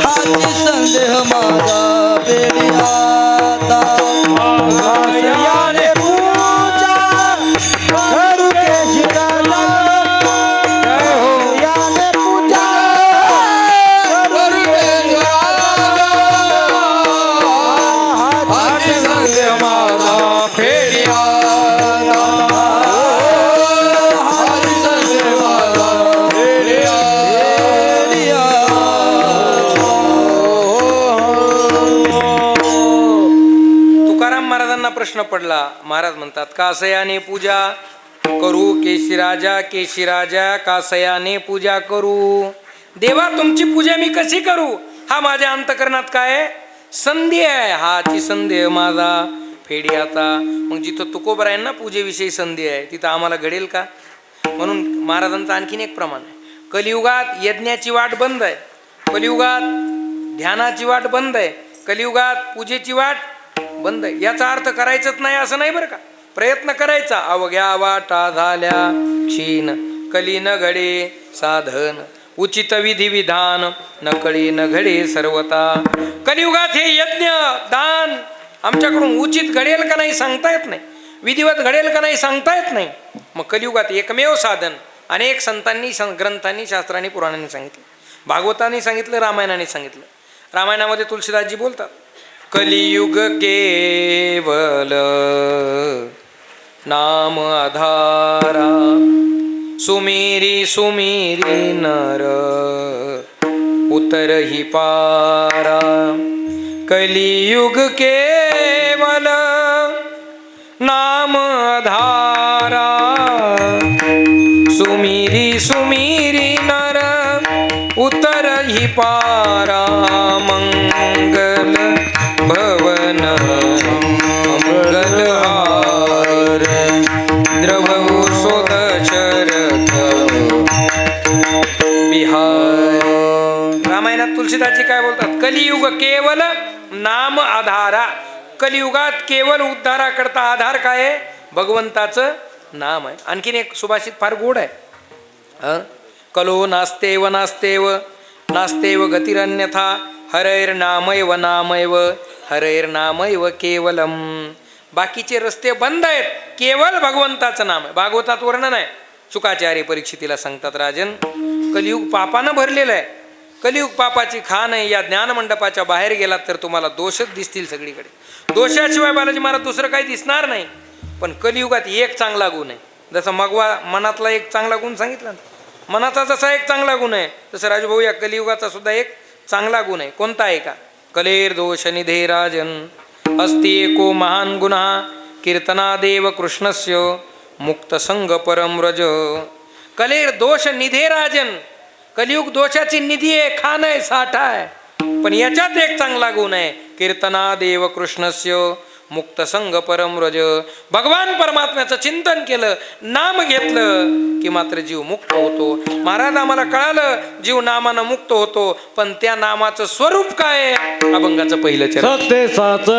हाची संदेह माझा पेडियाता. कासयाने पूजा करू केसी राजा, कासयाने पूजा करू केसी राजा, हाची संदेह माझा पेडियाता, हाची संदेह माझा पेडियाता. तुकाराम महाराजांना प्रश्न पडला. महाराज म्हणतात, कासयाने पूजा करू केशिराजा, केशिराजा कासयाने पूजा करू. देवा तुमची पूजा मी कशी करू, हा माझ्या अंतकरणात काय आहे, संधी आहे, हाची संधी माझा फेडी आता. मग जिथं तुकोबरायांना पूजेविषयी संधी आहे तिथं आम्हाला घडेल का. म्हणून महाराजांचं आणखीन एक प्रमाण आहे, कलियुगात यज्ञाची वाट बंद आहे, कलियुगात ध्यानाची वाट बंद आहे, कलियुगात पूजेची वाट बंद आहे. याचा अर्थ करायचंच नाही असं नाही बरं का, प्रयत्न करायचा. अवघ्या वाटा झाल्या क्षीण, कली न घडे साधन, उचित विधी विधान नकळी न घडे सर्वता. कलियुगात हे यज्ञ दान आमच्याकडून उचित घडेल का नाही सांगता येत नाही, विधिवत घडेल का नाही सांगता येत नाही. मग कलियुगात एकमेव साधन अनेक संतांनी ग्रंथांनी शास्त्रांनी पुराणांनी सांगितलं, भागवतांनी सांगितलं, रामायणाने सांगितलं. रामायणामध्ये तुलसीदासजी बोलतात, कलियुग केवल नाम आधारा, सुमेरी सुमेरी नर उतर ही पारा. कलियुग केवल नाम आधारा, सुमेरी सुमेरी नर उतर ही पारा. मंगल भवन मंगल हार, द्रवौ सोदशरथ बिहार. रामायणात तुलसीदासजी काय बोलतात, कलियुग केवल नाम आधारा. कलियुगात केवळ उद्धाराकरता आधार काय आहे, भगवंताचं नाम आहे. आणखीन एक सुभाषित फार गोड आहे, कलो नास्तेव नास्तेव नास्तेव गतिरन्यथा, हरैर्नामैव नामैव हरैर्नामैव केवलम. बाकीचे रस्ते बंद आहेत, केवळ भगवंताचं नाम आहे. भागवतात वर्णन आहे, शुकाचार्य परीक्षितीला सांगतात, राजन कलियुग पापानं भरलेलं आहे, कलियुग पापाची खाण आहे. या ज्ञानमंडपाच्या बाहेर गेलात तर तुम्हाला दोषच दिसतील सगळीकडे, दोषाशिवाय बालाजी महाराज दुसरं काही दिसणार नाही. पण कलियुगात एक चांगला गुण आहे, जसं मगवा मनातला एक चांगला गुण सांगितला ना, मनाचा जसा एक चांगला गुण आहे तसं राजभाऊ या कलियुगाचा सुद्धा एक चांगला गुण आहे. कोणता आहे का, कलेर दोष निधे राजन अस्ति एको महान गुन्हा, कीर्तनादेव कृष्णस्य मुक्त संग परम रज. कलेर दोष निधे राजन, कलियुग दोषाची निधी आहे, खान आहे, साठा आहे. पण याच्यात एक चांगला गुण आहे, कीर्तनादेव कृष्णस्य मुक्त संग परम रज. भगवान परमात्म्याचं चिंतन केलं, नाम घेतलं की मात्र जीव मुक्त होतो. महाराज आम्हाला कळालं जीव नामानं मुक्त होतो, पण त्या नामाचं स्वरूप काय आहे, अभंगाचं पहिलं चरण. सत्य साच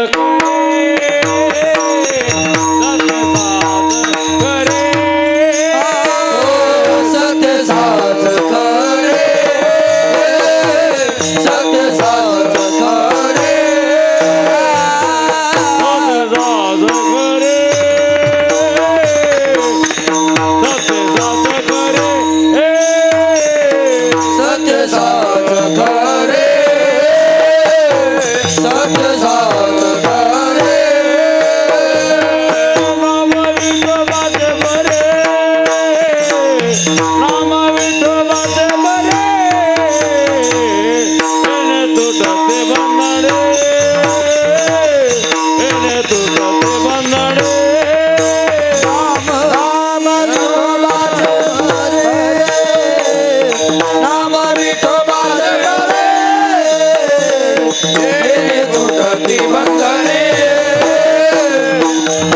येणे तुटती बंधने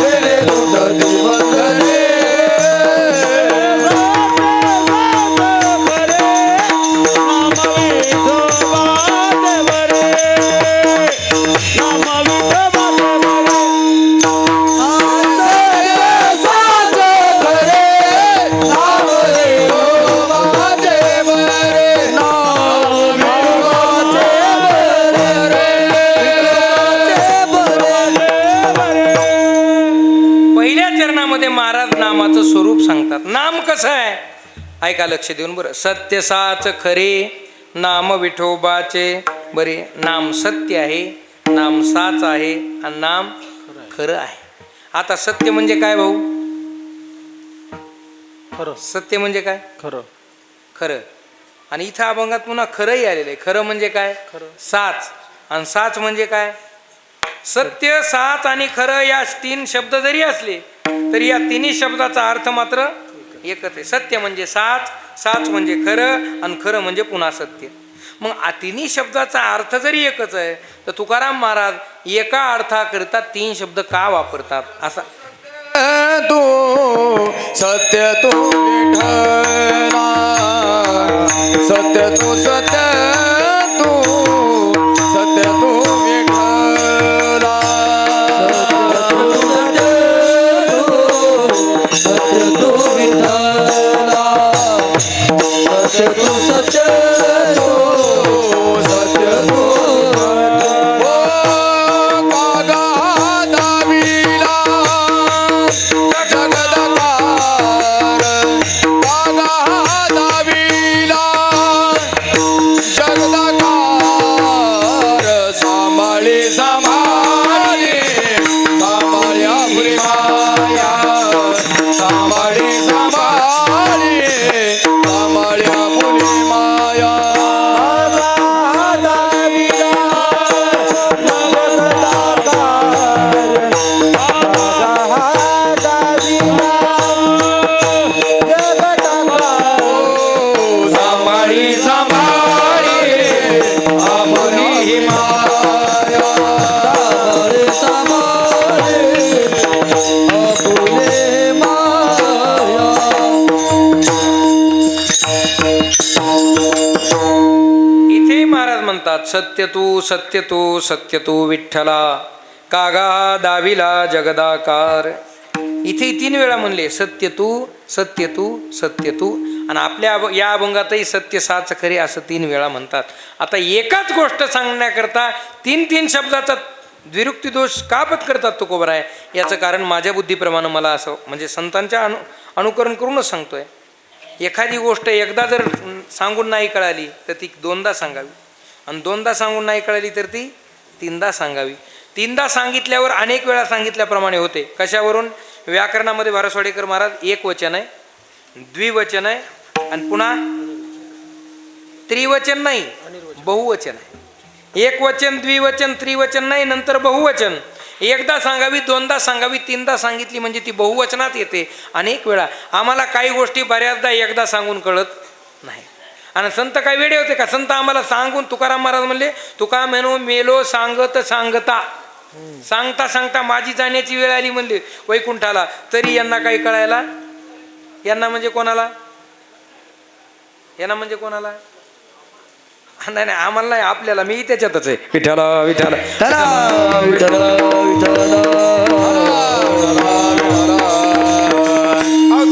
येणे तुटती बंधने पहिल्या चरणामध्ये महाराज नामाचं स्वरूप सांगतात. नाम कसं आहे ऐका लक्ष देऊन बरं. सत्य साच खरे नाम विठोबाचे बरे. नाम सत्य आहे, नाम साच आहे आणि नाम खरं आहे. आता सत्य म्हणजे काय भाऊ? खरं सत्य म्हणजे काय? खरं खरं. आणि इथं अभंगात पुन्हा खरंही आलेलं आहे. खरं म्हणजे काय? खरं. साच. आणि साच म्हणजे काय? सत्य, साच आणि खरं या तीन शब्द जरी असले तरी या तिन्ही शब्दाचा अर्थ मात्र एकच आहे. सत्य म्हणजे साच, साच म्हणजे खरं आणि खरं म्हणजे पुन्हा सत्य. मग तिन्ही शब्दाचा अर्थ जरी एकच आहे तर तुकाराम महाराज एका अर्थाकरिता तीन शब्द का वापरतात? असा तू सत्य तू विठ्ठला सत्य तू सत्य तू सत्य तू विठ्ठला सत्य तू विठ्ठला सत्य तू सत्य तू सत्य तू सत्य तू सत्य तू सत्य तू विठ्ठला कागा दाविला जगदाकार. इथे तीन वेळा म्हणले सत्य तू सत्य तू सत्य तू. आणि आपल्या या अभंगातही सत्य साच खरे असं तीन वेळा म्हणतात. आता एकाच गोष्ट सांगण्याकरता तीन तीन शब्दाचा द्विरुक्ती दोष का पत्करतात तुकोबराय? याचं कारण माझ्या बुद्धीप्रमाणे मला असं म्हणजे संतांच्या अनुकरण करूनच सांगतोय. एखादी गोष्ट एकदा जर सांगून नाही कळाली तर ती दोनदा सांगावी आणि दोनदा सांगून नाही कळाली तर ती तीनदा सांगावी. तीनदा सांगितल्यावर अनेक वेळा सांगितल्याप्रमाणे होते. कशावरून? व्याकरणामध्ये भारसवाडेकर महाराज एक वचन आहे, द्विवचन आहे आणि पुन्हा त्रिवचन नाही बहुवचन आहे. एक वचन द्विवचन त्रिवचन नाही, नंतर बहुवचन. एकदा सांगावी, दोनदा सांगावी, तीनदा सांगितली म्हणजे ती बहुवचनात येते. अनेक वेळा आम्हाला काही गोष्टी बऱ्याचदा एकदा सांगून कळत नाही. आणि संत काय वेडे होते का? संत आम्हाला सांगून तुकाराम महाराज म्हणले तुका म्हणू मेलो सांगत सांगता. सांगता सांगता माझी जाण्याची वेळ आली म्हणले वैकुंठाला, तरी यांना काही कळायला. यांना म्हणजे कोणाला? यांना म्हणजे कोणाला? नाही नाही आम्हाला नाही, आपल्याला. मी त्याच्यातच आहे. विठ्ठला विठ्ठला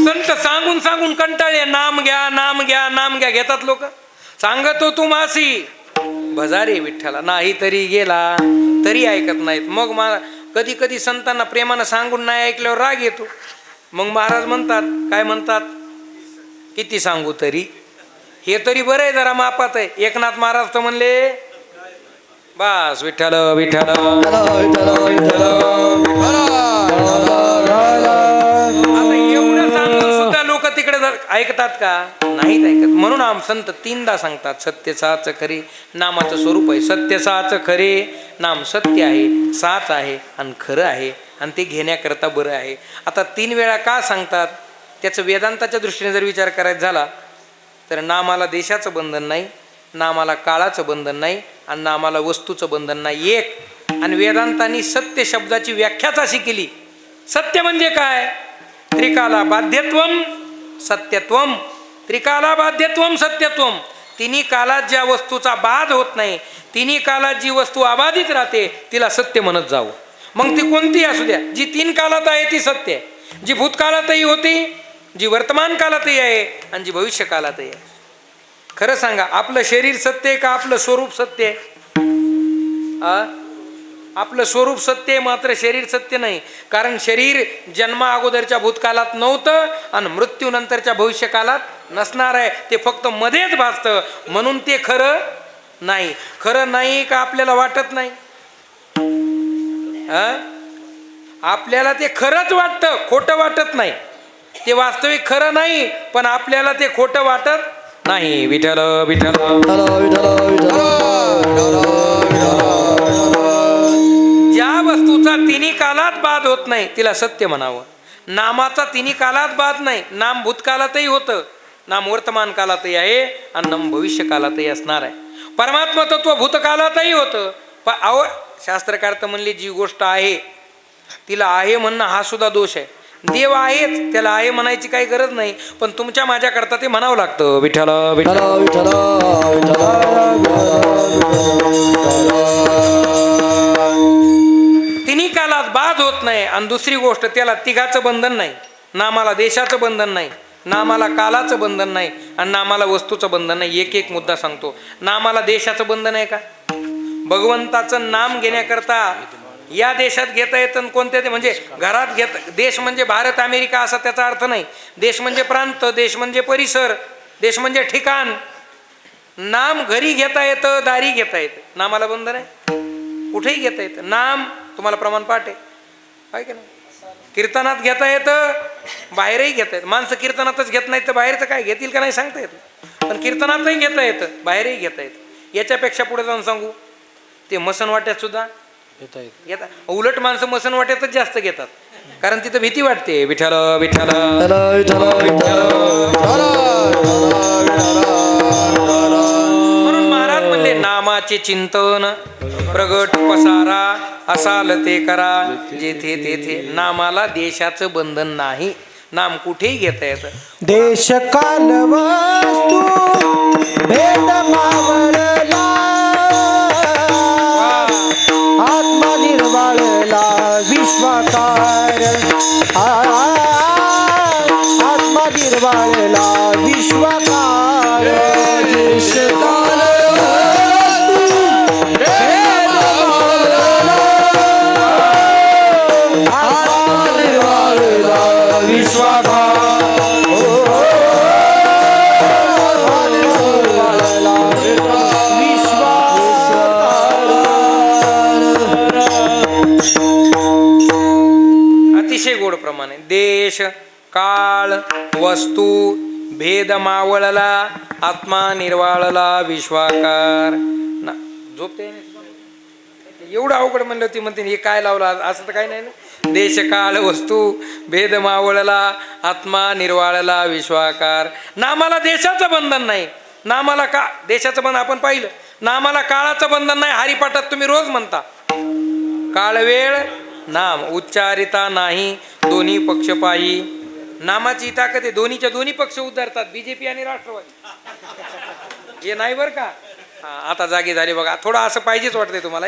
संत सांगून सांगून कंटाळे. नाम घ्या नाम घ्या नाम घ्या घेतात लोक. सांगतो तू मासी भजारे विठ्ठला, नाही तरी गेला तरी ऐकत नाहीत. मग कधी कधी संतांना प्रेमानं सांगून नाही ऐकल्यावर राग येतो. मग महाराज म्हणतात, काय म्हणतात? किती सांगू तरी. हे तरी बरं आहे, जरा मापात आहे. एकनाथ महाराज तर म्हणले बस विठ्ठल विठ्ठल. आता एवढं सांगून सुद्धा लोक तिकडे ऐकतात का? नाहीत ऐकत. म्हणून आम संत तीनदा सांगतात सत्य साच खरे नामाचं स्वरूप आहे. सत्य साच खरे नाम सत्य आहे, साच आहे आणि खरं आहे आणि ते घेण्याकरता बरं आहे. आता तीन वेळा का सांगतात? त्याचं वेदांताच्या दृष्टीने जर विचार करायचा झाला तर नामाला देशाचं बंधन नाही, नामाला काळाचं बंधन नाही आणि नामाला वस्तूचं बंधन नाही. एक. आणि वेदांतांनी सत्य शब्दाची व्याख्याच अशी केली. सत्य म्हणजे काय? त्रिकाला बाध्यत्वम सत्यत्वम. त्रिकाला बाध्यत्वम सत्यत्वम. तिन्ही कालात ज्या वस्तूचा बाध होत नाही, तिन्ही कालात जी वस्तू अबाधित राहते तिला सत्य म्हणत जावं. मग ती कोणतीही असू द्या. जी 3 कालात आहे ती सत्य आहे. जी भूतकालातही होती, जी वर्तमान कालातही आहे आणि जी भविष्य कालातही आहे. खरं सांगा, आपलं शरीर सत्य आहे का आपलं स्वरूप सत्य आहे? आपलं स्वरूप सत्य आहे, मात्र शरीर सत्य नाही. कारण शरीर जन्मा अगोदरच्या भूतकालात नव्हतं आणि मृत्यूनंतरच्या भविष्यकालात नसणार आहे. ते फक्त मध्येच भासतं, म्हणून ते खरं नाही. खरं नाही का आपल्याला वाटत नाही? आपल्याला ते खरंच वाटतं, खोटं वाटत नाही. ते वास्तविक खरं नाही, पण आपल्याला ते खोटं वाटत नाही. विठ्ठल विठ्ठल ज्या वस्तूचा तिन्ही कालात बाध होत नाही तिला सत्य म्हणावं. नामाचा तिन्ही कालात बाध नाही. नाम भूतकालातही होतं, नाम वर्तमान कालातही आहे आणि नाम भविष्य कालातही असणार आहे. परमात्मा तत्व भूतकालातही होतं. पण अहो, शास्त्रकार तर म्हणले जी गोष्ट आहे तिला आहे म्हणणं हा सुद्धा दोष आहे. देव आहेच, त्याला आहे म्हणायची काही गरज नाही, पण तुमच्या माझ्याकरता ते म्हणावं लागतं. विठ्ठल विठ्ठल तिन्ही कालात बाध होत नाही. आणि दुसरी गोष्ट, त्याला तिघाचं बंधन नाही. नामाला देशाचं बंधन नाही, नामाला कालाचं बंधन नाही आणि नामाला वस्तूचं बंधन नाही. एक एक मुद्दा सांगतो. नामाला देशाचं बंधन आहे का? भगवंताचं नाम घेण्याकरता या देशात घेता येतं, कोणत्या म्हणजे घरात घेत. देश म्हणजे भारत अमेरिका असा त्याचा अर्थ नाही. देश म्हणजे प्रांत, देश म्हणजे परिसर, देश म्हणजे ठिकाण. नाम घरी घेता येतं, दारी घेता येतं. नामाला बंधन आहे? कुठेही घेता येतं. नाम तुम्हाला प्रमाण पाठ आहे की नाही? कीर्तनात घेता येतं, बाहेरही घेता येतं. माणसं कीर्तनातच घेत नाहीत तर बाहेरचं काय घेतील का नाही सांगता येत. पण कीर्तनातही घेता येतं, बाहेरही घेता येतं. याच्यापेक्षा पुढे जाऊन सांगू, ते मसन वाट्यात सुद्धा घेतात. उलट माणसं मसन वाट्यातच जास्त घेतात, कारण तिथं भीती वाटते. विठ्ठल विठ्ठल म्हणून महाराज म्हणले, नामाचे चिंतन प्रगट पसारा असाल ते करा जेथे तेथे. नामाला देशाचं बंधन नाही. नाम कुठेही घेता येतं. देश काल वस्तू भेद मावळला, आत्मा निर्वाळला विश्वाकार. आत्मा निर्वाळला विश्वाकार. देश काल वस्तू भेद मावळला, आत्मा निर्वाळला विश्वाकार. अतिशय गोड प्रमाणे. देश काळ वस्तू भेद मावळला, आत्मा निर्वाळला विश्वाकार. ना झोपते एवढं अवघड म्हणलं ती म्हणते हे काय लावलं असं तर काही नाही ना. देश काळ वस्तू भेद मावळला, आत्मा निर्वाळला विश्वाकार. नामाला देशाचं बंधन नाही, नामाला का देशाचं बंधन आपण पाहिलं. नामाला काळाचं बंधन नाही. हरिपाठात तुम्ही रोज म्हणता काळ वेळ नाम उच्चारिता नाही दोन्ही पक्ष पायी. नामाची ताकद आहे, दोन्हीच्या दोन्ही पक्ष उद्धारतात, बीजेपी आणि राष्ट्रवादी. हे नाही बरं का. आता जागे झाले बघा. थोडं असं पाहिजेच वाटतंय तुम्हाला.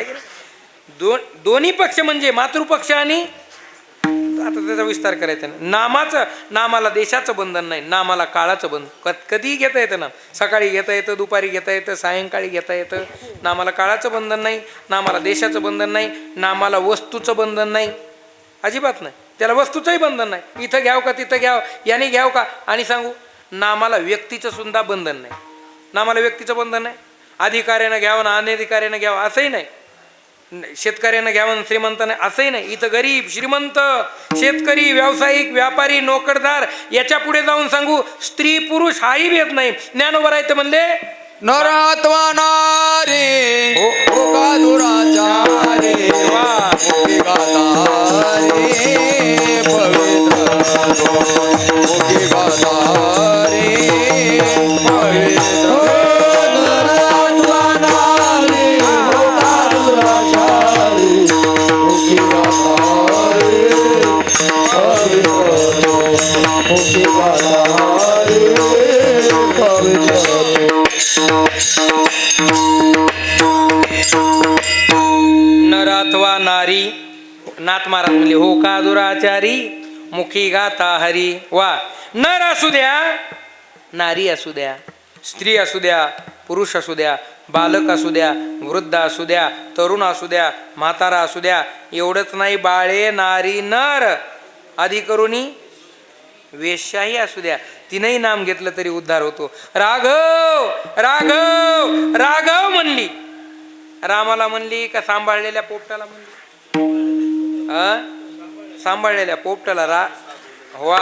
दोन्ही पक्ष म्हणजे मातृपक्ष आणि आता त्याचा विस्तार करायचा नाही. नामाला देशाचं बंधन नाही, नामाला काळाचं बंधन. कधीही घेता येतं नाम. सकाळी घेता येतं, दुपारी घेता येतं, सायंकाळी घेता येतं. नामाला काळाचं बंधन नाही, नामाला देशाचं बंधन नाही, नामाला वस्तूचं बंधन नाही, अजिबात नाही. त्याला वस्तूचंही बंधन नाही. इथं घ्याव का तिथं घ्याव, याने घ्याव का. आणि सांगू, नामाला व्यक्तीचं सुद्धा बंधन नाही. नामाला व्यक्तीचं बंधन नाही. अधिकाऱ्यानं घ्यावं ना अनधिकाऱ्यानं घ्यावं असंही नाही. शेतकऱ्यानं घ्यावं श्रीमंताने असंही नाही. इथं गरीब श्रीमंत शेतकरी व्यावसायिक व्यापारी नोकरदार याच्या पुढे जाऊन सांगू, स्त्री पुरुष हाही भेद नाही. ज्ञानोबा राहते म्हणले, नरात्मा नारी ओका दुराचारी ओके गातारी पवित्र ओके गातारी पवित्र. नाथ महाराज म्हणले हो का दुराचारी मुखी गाता हरी. वा. नर असू द्या नारी असू द्या, स्त्री असू द्या, पुरुष असू द्या, बालक असू द्या, वृद्ध असू द्या, तरुण असू द्या, म्हातारा असू द्या, एवढंच नाही बाळे नारी नर आधी करुणी वेश्याही असू द्या, तिनंही नाम घेतलं तरी उद्धार होतो. राघव राघव राघव म्हणली, रामाला म्हणली का सांभाळलेल्या पोपटाला म्हणली? सांभाळलेल्या पोपटाला वा.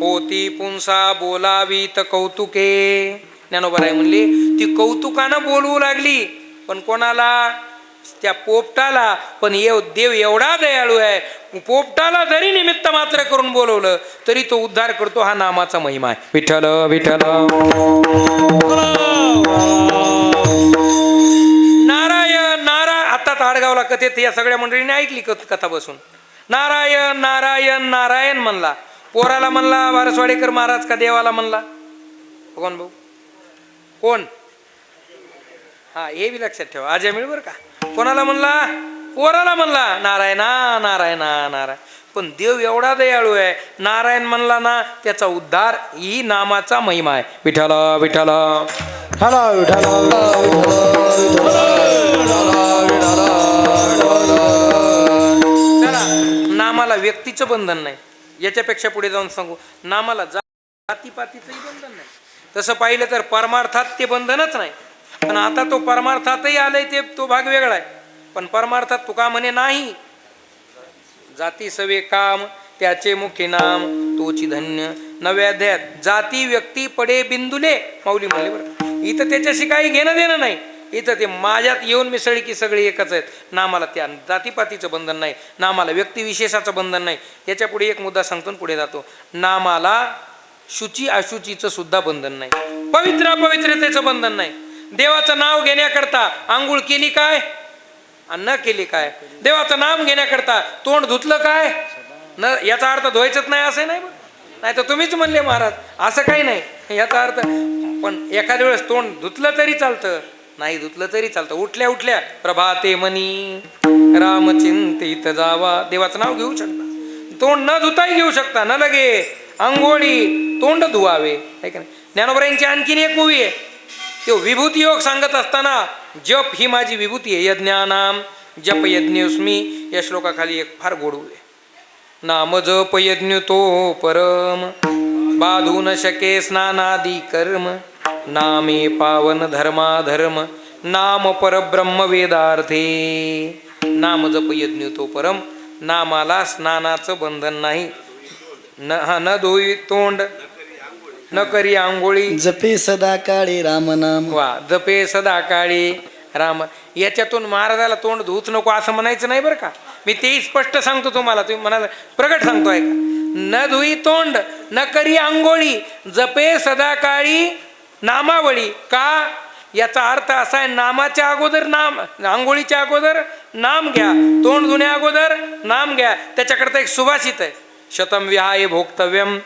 होती पुंसा बोलावी तर कौतुके. ज्ञानोबा राय म्हणली ती कौतुकानं बोलवू लागली, पण कोणाला? त्या पोपटाला. पण देव एवढा दयाळू आहे, पोपटाला जरी निमित्त मात्र करून बोलवलं तरी तो उद्धार करतो. हा नामाचा महिमा आहे. विठ्ठल विठ्ठल. नारायण नारायण. आता ताडगावला कथेत या सगळ्या मंडळीने ऐकली कथा बसून. नारायण नारायण नारायण म्हणला. पोराला म्हणला वारसवाडेकर महाराज का देवाला म्हणला? कोण भाऊ कोण? हा हे बी लक्षात ठेवा. आज मिळ बरं का. कोणाला म्हणला? पोराला म्हणला नारायणा नारायणा नारायण. पण देव एवढा दयाळू आहे, नारायण म्हणला ना त्याचा उद्धार. ही नामाचा महिमा आहे. विठ्ठल विठ्ठल. चला, नामाला व्यक्तीचं बंधन नाही. याच्यापेक्षा पुढे जाऊन सांगू, नामाला जातीपातीचंही बंधन नाही. तसं पाहिलं तर परमार्थात ते बंधनच नाही. पण आता तो परमार्थातही आलंय, ते तो भाग वेगळा आहे. पण परमार्थात तुका म्हणे नाही. जाती सवे काम त्याचे मुख्य नाम तोची धन्य. नव्या अध्यायात जाती व्यक्ती पडे बिंदुले माऊली म्हणले बरं. इथं त्याच्याशी काही घेणं देणं नाही. इथं ते माझ्यात येऊन मिसळी की सगळी एकच आहेत. नामाला त्या जातीपातीचं बंधन नाही, नामाला व्यक्तिविशेषाचं बंधन नाही. याच्या पुढे एक मुद्दा सांगतो पुढे जातो. नामाला शुची अशुचीचं सुद्धा बंधन नाही, पवित्र अपवित्रतेचं बंधन नाही. देवाचं नाव घेण्याकरता आंघोळ केली काय आणि न केली काय? देवाचं नाम घेण्याकरता तोंड धुतलं काय न? याचा अर्थ धुवायचंच नाही असं नाही. नाही तर तुम्हीच म्हणले महाराज असं काही नाही याचा अर्थ. पण एखाद्या वेळेस तोंड धुतलं तरी चालतं, नाही धुतलं तरी चालतं. उठल्या उठल्या प्रभाते मनी रामचिंतित जावा, देवाचं नाव घेऊ शकता. तोंड न धुताही घेऊ शकता. न लगे अंघोळी तोंड धुवावे, आहे का नाही? ज्ञानोबरायांची आणखीन एक ओवी आहे. तो विभूती योग सांगत असताना जप ही माझी विभूती आहे. यज्ञानाम जप यज्ञोस्मी या श्लोकाखाली एक फार गोड ओवी आहे. नाम जप यज्ञ तो परम बाधू न शके स्नानादी कर्म नामे पावन धर्माधर्म नाम परब्रह्म वेदार्थे. नाम जप यज्ञ तो परम. नामाला स्नानाचं बंधन नाही. न धुई तोंड न करी आंघोळी. जपे सदा काळी राम नाम. वा. जपे सदा काळी राम. याच्यातून महाराजाला तोंड धुवूच नको असं म्हणायचं नाही बरं का. मी तेही स्पष्ट सांगतो तुम्हाला, तुम्ही म्हणाल प्रगट सांगतोय का. न धुई तोंड न करी आंघोळी जपे सदा काळी नामावळी. का? याचा अर्थ असा आहे, नामाच्या अगोदर नाम, आंघोळीच्या अगोदर नाम घ्या, तोंड धुण्या अगोदर नाम घ्या. त्याच्याकरता एक सुभाषित आहे. शतम विहाय भोक्तव्यम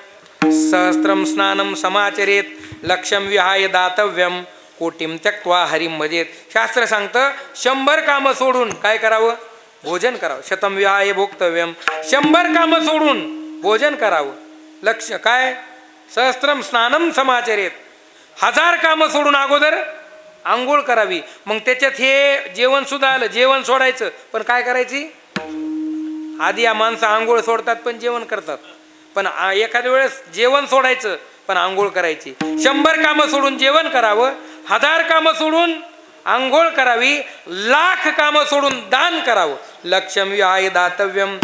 सहस्त्रम स्नानम समाचरेत लक्षम विहाय दातव्यम कोटीम त्यक्त्वा हरिम भजेत. शास्त्र सांगतं 100 कामं सोडून काय करावं? भोजन करावं. शतम विहाय भोक्तव्यम, 100 कामं सोडून भोजन करावं. लक्ष काय? सहस्त्रम स्नानम समाचरेत, 1000 कामं सोडून अगोदर आंघोळ करावी. मग त्याच्यात हे जेवण सुद्धा आलं. जेवण सोडायचं पण काय करायची? आधी या माणसं आंघोळ सोडतात पण जेवण करतात. पण एखाद्या वेळेस जेवण सोडायचं पण आंघोळ करायची. 100 कामं सोडून जेवण करावं, 1000 कामं सोडून आंघोळ करावी, 1,00,000 कामं सोडून दान करावं. लक्षम विहाय दातव्यम,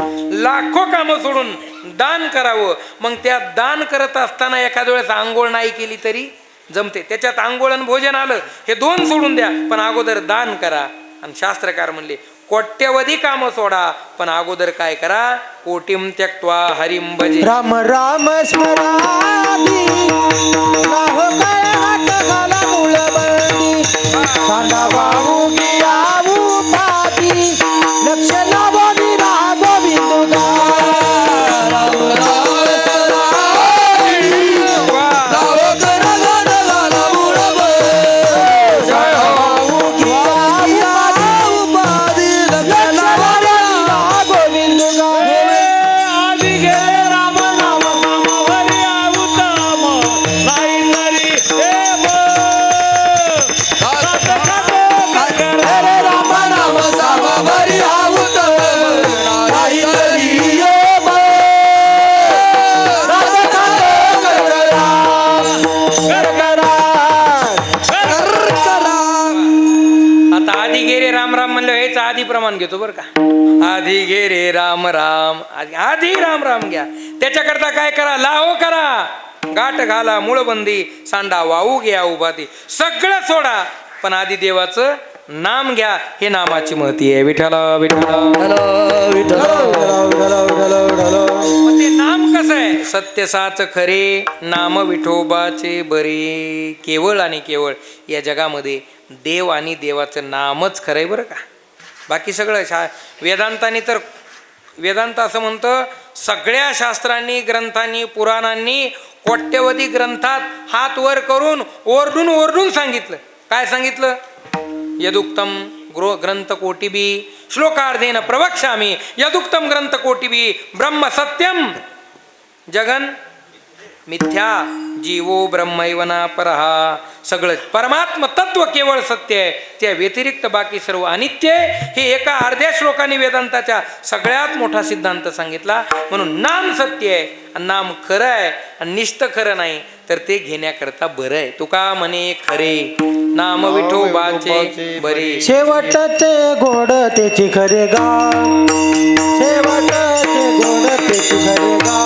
लाखो कामं सोडून दान करावं. मग त्या दान करत असताना एखाद्या वेळेस आंघोळ नाही केली तरी जमते. त्याच्यात आंघोळ आणि भोजन आलं, हे 2 सोडून द्या पण अगोदर दान करा. आणि शास्त्रकार म्हणले कोट्यवधी कामं सोडा पण अगोदर काय करा? कोटीम त्यक्त्वा हरिम भजे. राम राम स्मरामी राहो काय हात घाला मुळबंदी सांगा वाहू गियावू पापी लक्ष लावणी राहा गोविंदुगा. राम राम म्हणलं हेच आधी प्रमाण घेतो बरं का. आधी घे रे राम राम, आधी राम राम घ्या. त्याच्याकरता काय करा, लाहो करा, गाठ घाला मुळबंदी, सांडा वाहू घ्या उभा ती, सगळं सोडा पण आधी देवाचं नाम घ्या. हे नामाची महती आहे. विठ्ठल विठ्ठल. मग ते नाम कसं आहे, सत्य साच खरे नाम विठोबाचे बरे. केवळ आणि केवळ या जगामध्ये देव आणि देवाचं नामच खरंय बरं का. बाकी सगळं वेदांतानी तर, वेदांत असं म्हणतं सगळ्या शास्त्रांनी ग्रंथांनी पुराणांनी कोट्यवधी ग्रंथात हात वर करून ओरडून ओरडून सांगितलं. काय सांगितलं, यदुक्तम ग्रंथ कोटिबी श्लोकार्धेन प्रवक्ष्यामि, यदुक्तम ग्रंथ कोटिबी ब्रह्म सत्यम जगन मिथ्या जीवो ब्रह्मैव न परहा. सगळं परमात्म तत्व केवळ सत्य आहे, त्या व्यतिरिक्त बाकी सर्व अनित्य आहे. हे एका अर्ध्या श्लोकाने वेदांताच्या सगळ्यात मोठा सिद्धांत सांगितला. म्हणून नाम सत्य आहे आणि नाम खरं आहे आणि निष्ठ खरं नाही तर ते घेण्याकरता बरं आहे. तुका म्हणे खरे नाम विठोबाचे बरे. शेवटचे गोड त्याची खरे गा, शेवटचे गोड त्याची खरे गा,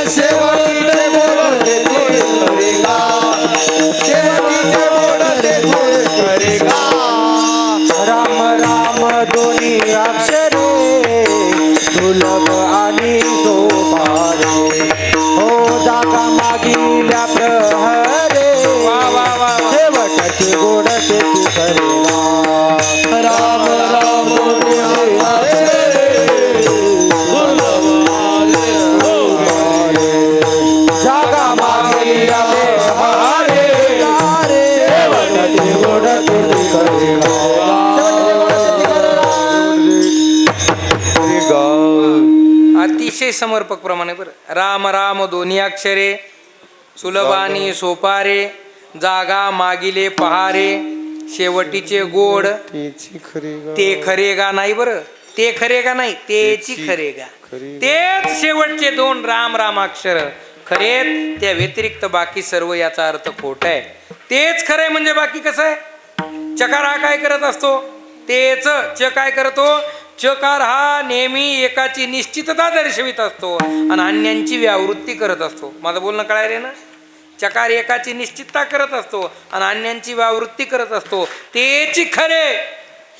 शेवटीचे गोड तेथे खरे गा, शेवटीचे गोड तेथे खरे गा. राम राम दोन्ही अक्षरे सुलभ आणि सोपारे, हो जागा मागिल्या प्रहरे, वा वा वा. शेवटचे गोड त्याची खरे गा. राम राम दोन्ही अक्षरे सुलभ आणि सोपारे, जागा मागिल्या प्रहरे, शेवटचे गोड त्याची खरे गा. अतिशय समर्पक प्रमाणे बरं. राम राम दोन्ही अक्षरे सुलभानी सोपारे, जागा मागिले पहारे, शेवटीचे गोड ते खरे गा. नाही बरं, ते खरे का नाही, तेची खरे गा. तेच शेवटचे दोन राम राम अक्षर खरेत, त्या व्यतिरिक्त बाकी सर्व याचा अर्थ खोट आहे. तेच खरंय म्हणजे बाकी कसं आहे. चकार हा काय करत असतो, तेच च काय करतो, चकार हा नेहमी एकाची निश्चितता दर्शवित असतो आणि अन्यांची व्यावृत्ती करत असतो. माझं बोलणं कळायला ना. चकार एकाची निश्चितता करत असतो आणि अन्यांची व्यावृत्ती करत असतो. तेची खरे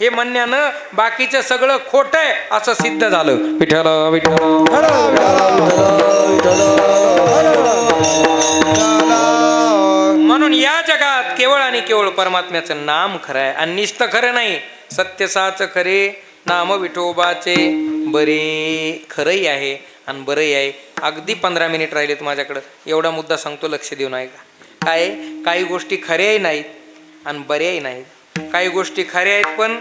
हे म्हणण्यानं बाकीचं सगळं खोट आहे असं सिद्ध झालं. विठ्ठल विठ्ठल. म्हणून या जगात केवळ आणि केवळ परमात्म्याचं नाम खरं आहे आणि निष्ठ खरं नाही. सत्य साच खरे नाम विठोबाचे बरे. खरंही आहे आणि बरंही आहे. अगदी 15 मिनिट राहिलेत माझ्याकडं. एवढा मुद्दा सांगतो, लक्ष देऊन ऐका. काय, काही गोष्टी खऱ्याही नाहीत आणि बऱ्याही नाहीत. काही गोष्टी खऱ्या आहेत पण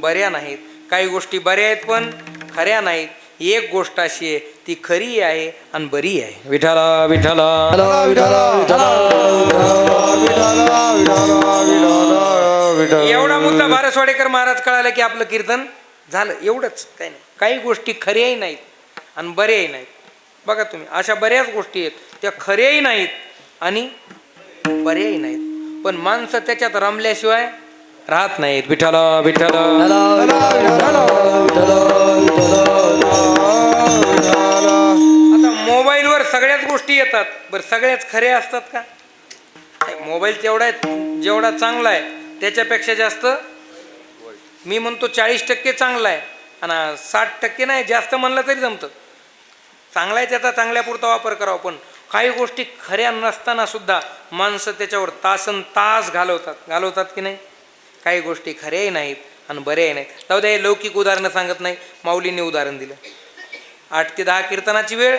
बऱ्या नाहीत. काही गोष्टी बऱ्या आहेत पण खऱ्या नाहीत. एक गोष्ट अशी आहे ती खरी आहे आणि बरी आहे. विठ्ठल विठ्ठल. एवढा मुद्दा भारसवाडेकर महाराज कळाला की आपलं कीर्तन झालं. एवढंच, काही नाही. काही गोष्टी खऱ्याही नाहीत आणि बऱ्याही नाहीत. बघा तुम्ही, अशा बऱ्याच गोष्टी आहेत त्या खऱ्याही नाहीत आणि बऱ्याही नाहीत, पण माणसं त्याच्यात रमल्याशिवाय राहत नाहीत. विठ्ठल विठ्ठल. आता मोबाईलवर सगळ्याच गोष्टी येतात, बरं सगळ्याच खऱ्या असतात का. मोबाईल जेवढा चांगला आहे त्याच्यापेक्षा जास्त, मी म्हणतो 40% चांगला आहे आणि 60% नाही, जास्त म्हणलं तरी जमतं. चांगला आहे त्याचा चांगल्यापुरता वापर करावा. पण काही गोष्टी खऱ्या नसताना सुद्धा माणसं त्याच्यावर तासन तास घालवतात की नाही. काही गोष्टी खऱ्याही नाहीत आणि बऱ्याही नाहीत. जाऊ द्या, लौकिक उदाहरणं सांगत नाही. माऊलींनी उदाहरण दिलं. 8 ते 10 कीर्तनाची वेळ.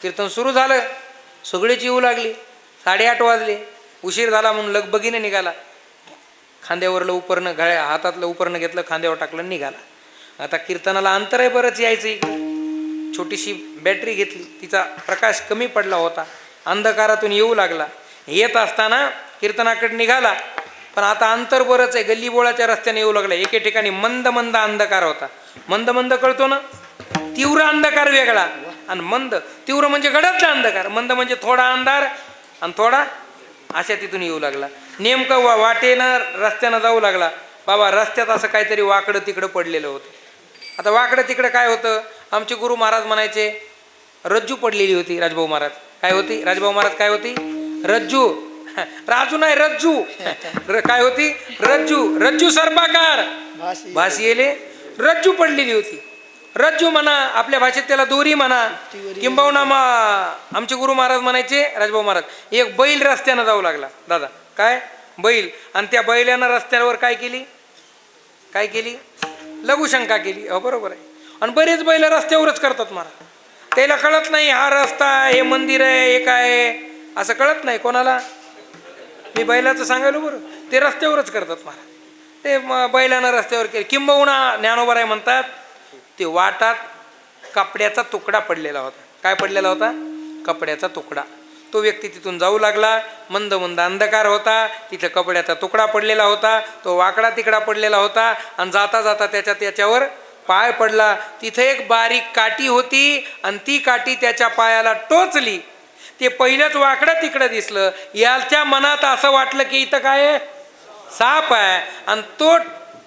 कीर्तन सुरू झालं, सगळेच येऊ लागली. 8:30 वाजले. उशीर झाला म्हणून लगबगीने निघाला. खांद्यावरलं उपरणं हातातलं उपरणं घेतलं, खांद्यावर टाकलं, निघाला. आता कीर्तनाला अंतर आहे बरंच यायचं. इकडे छोटीशी बॅटरी घेतली, तिचा प्रकाश कमी पडला होता, अंधकारातून येऊ लागला. येत असताना कीर्तनाकडे निघाला, पण आता अंतर बरंच आहे. गल्लीबोळाच्या रस्त्याने येऊ लागला. एके ठिकाणी मंद मंद अंधकार होता. मंद मंद कळतो ना. तीव्र अंधकार वेगळा आणि मंद. तीव्र म्हणजे गडदला अंधकार, मंद म्हणजे थोडा अंधार आणि थोडा, अशा तिथून येऊ लागला. नेमकं वाटेनं रस्त्यानं जाऊ लागला. बाबा रस्त्यात असं काहीतरी वाकडं तिकडं पडलेलं होतं. आता वाकडं तिकडं काय होतं, आमचे गुरु महाराज म्हणायचे रज्जू पडलेली होती. राजभाऊ महाराज काय होती, राजभाऊ महाराज काय होती, रज्जू. राजू नाही रज्जू. काय होती, रज्जू. रज्जू सर्पाकार भास येले, रज्जू पडलेली होती. रज्जू म्हणा, आपल्या भाषेत त्याला दोरी म्हणा, किंबहुना आमचे गुरु महाराज म्हणायचे राजभाऊ महाराज, एक बैल रस्त्यानं जाऊ लागला. दादा काय बैल, आणि त्या बैलानं रस्त्यावर काय केली, काय केली, लघुशंका केली. बरोबर आहे. आणि बरेच बैल रस्त्यावरच करतात महाराज. त्याला कळत नाही हा रस्ता, हे मंदिर आहे, हे काय आहे, असं कळत नाही कोणाला. मी बैलाचं सांगायलो बरं, ते रस्त्यावरच करतात महाराज. ते बैलानं रस्त्यावर केले. किंबहुना ज्ञानोबराय म्हणतात ते वाटात कपड्याचा तुकडा पडलेला होता. काय पडलेला होता, कपड्याचा तुकडा. तो व्यक्ती तिथून जाऊ लागला. मंद मंद अंधकार होता, तिथं कपड्याचा तुकडा पडलेला होता. तो वाकडा तिकडा पडलेला होता आणि जाता जाता त्याच्यावर पाय पडला. तिथे एक बारीक काठी होती आणि ती काठी त्याच्या पायाला टोचली. ते पहिलंच वाकडं तिकडं दिसलं. याच्या मनात असं वाटलं की इथं काय आहे, साप आहे. आणि तो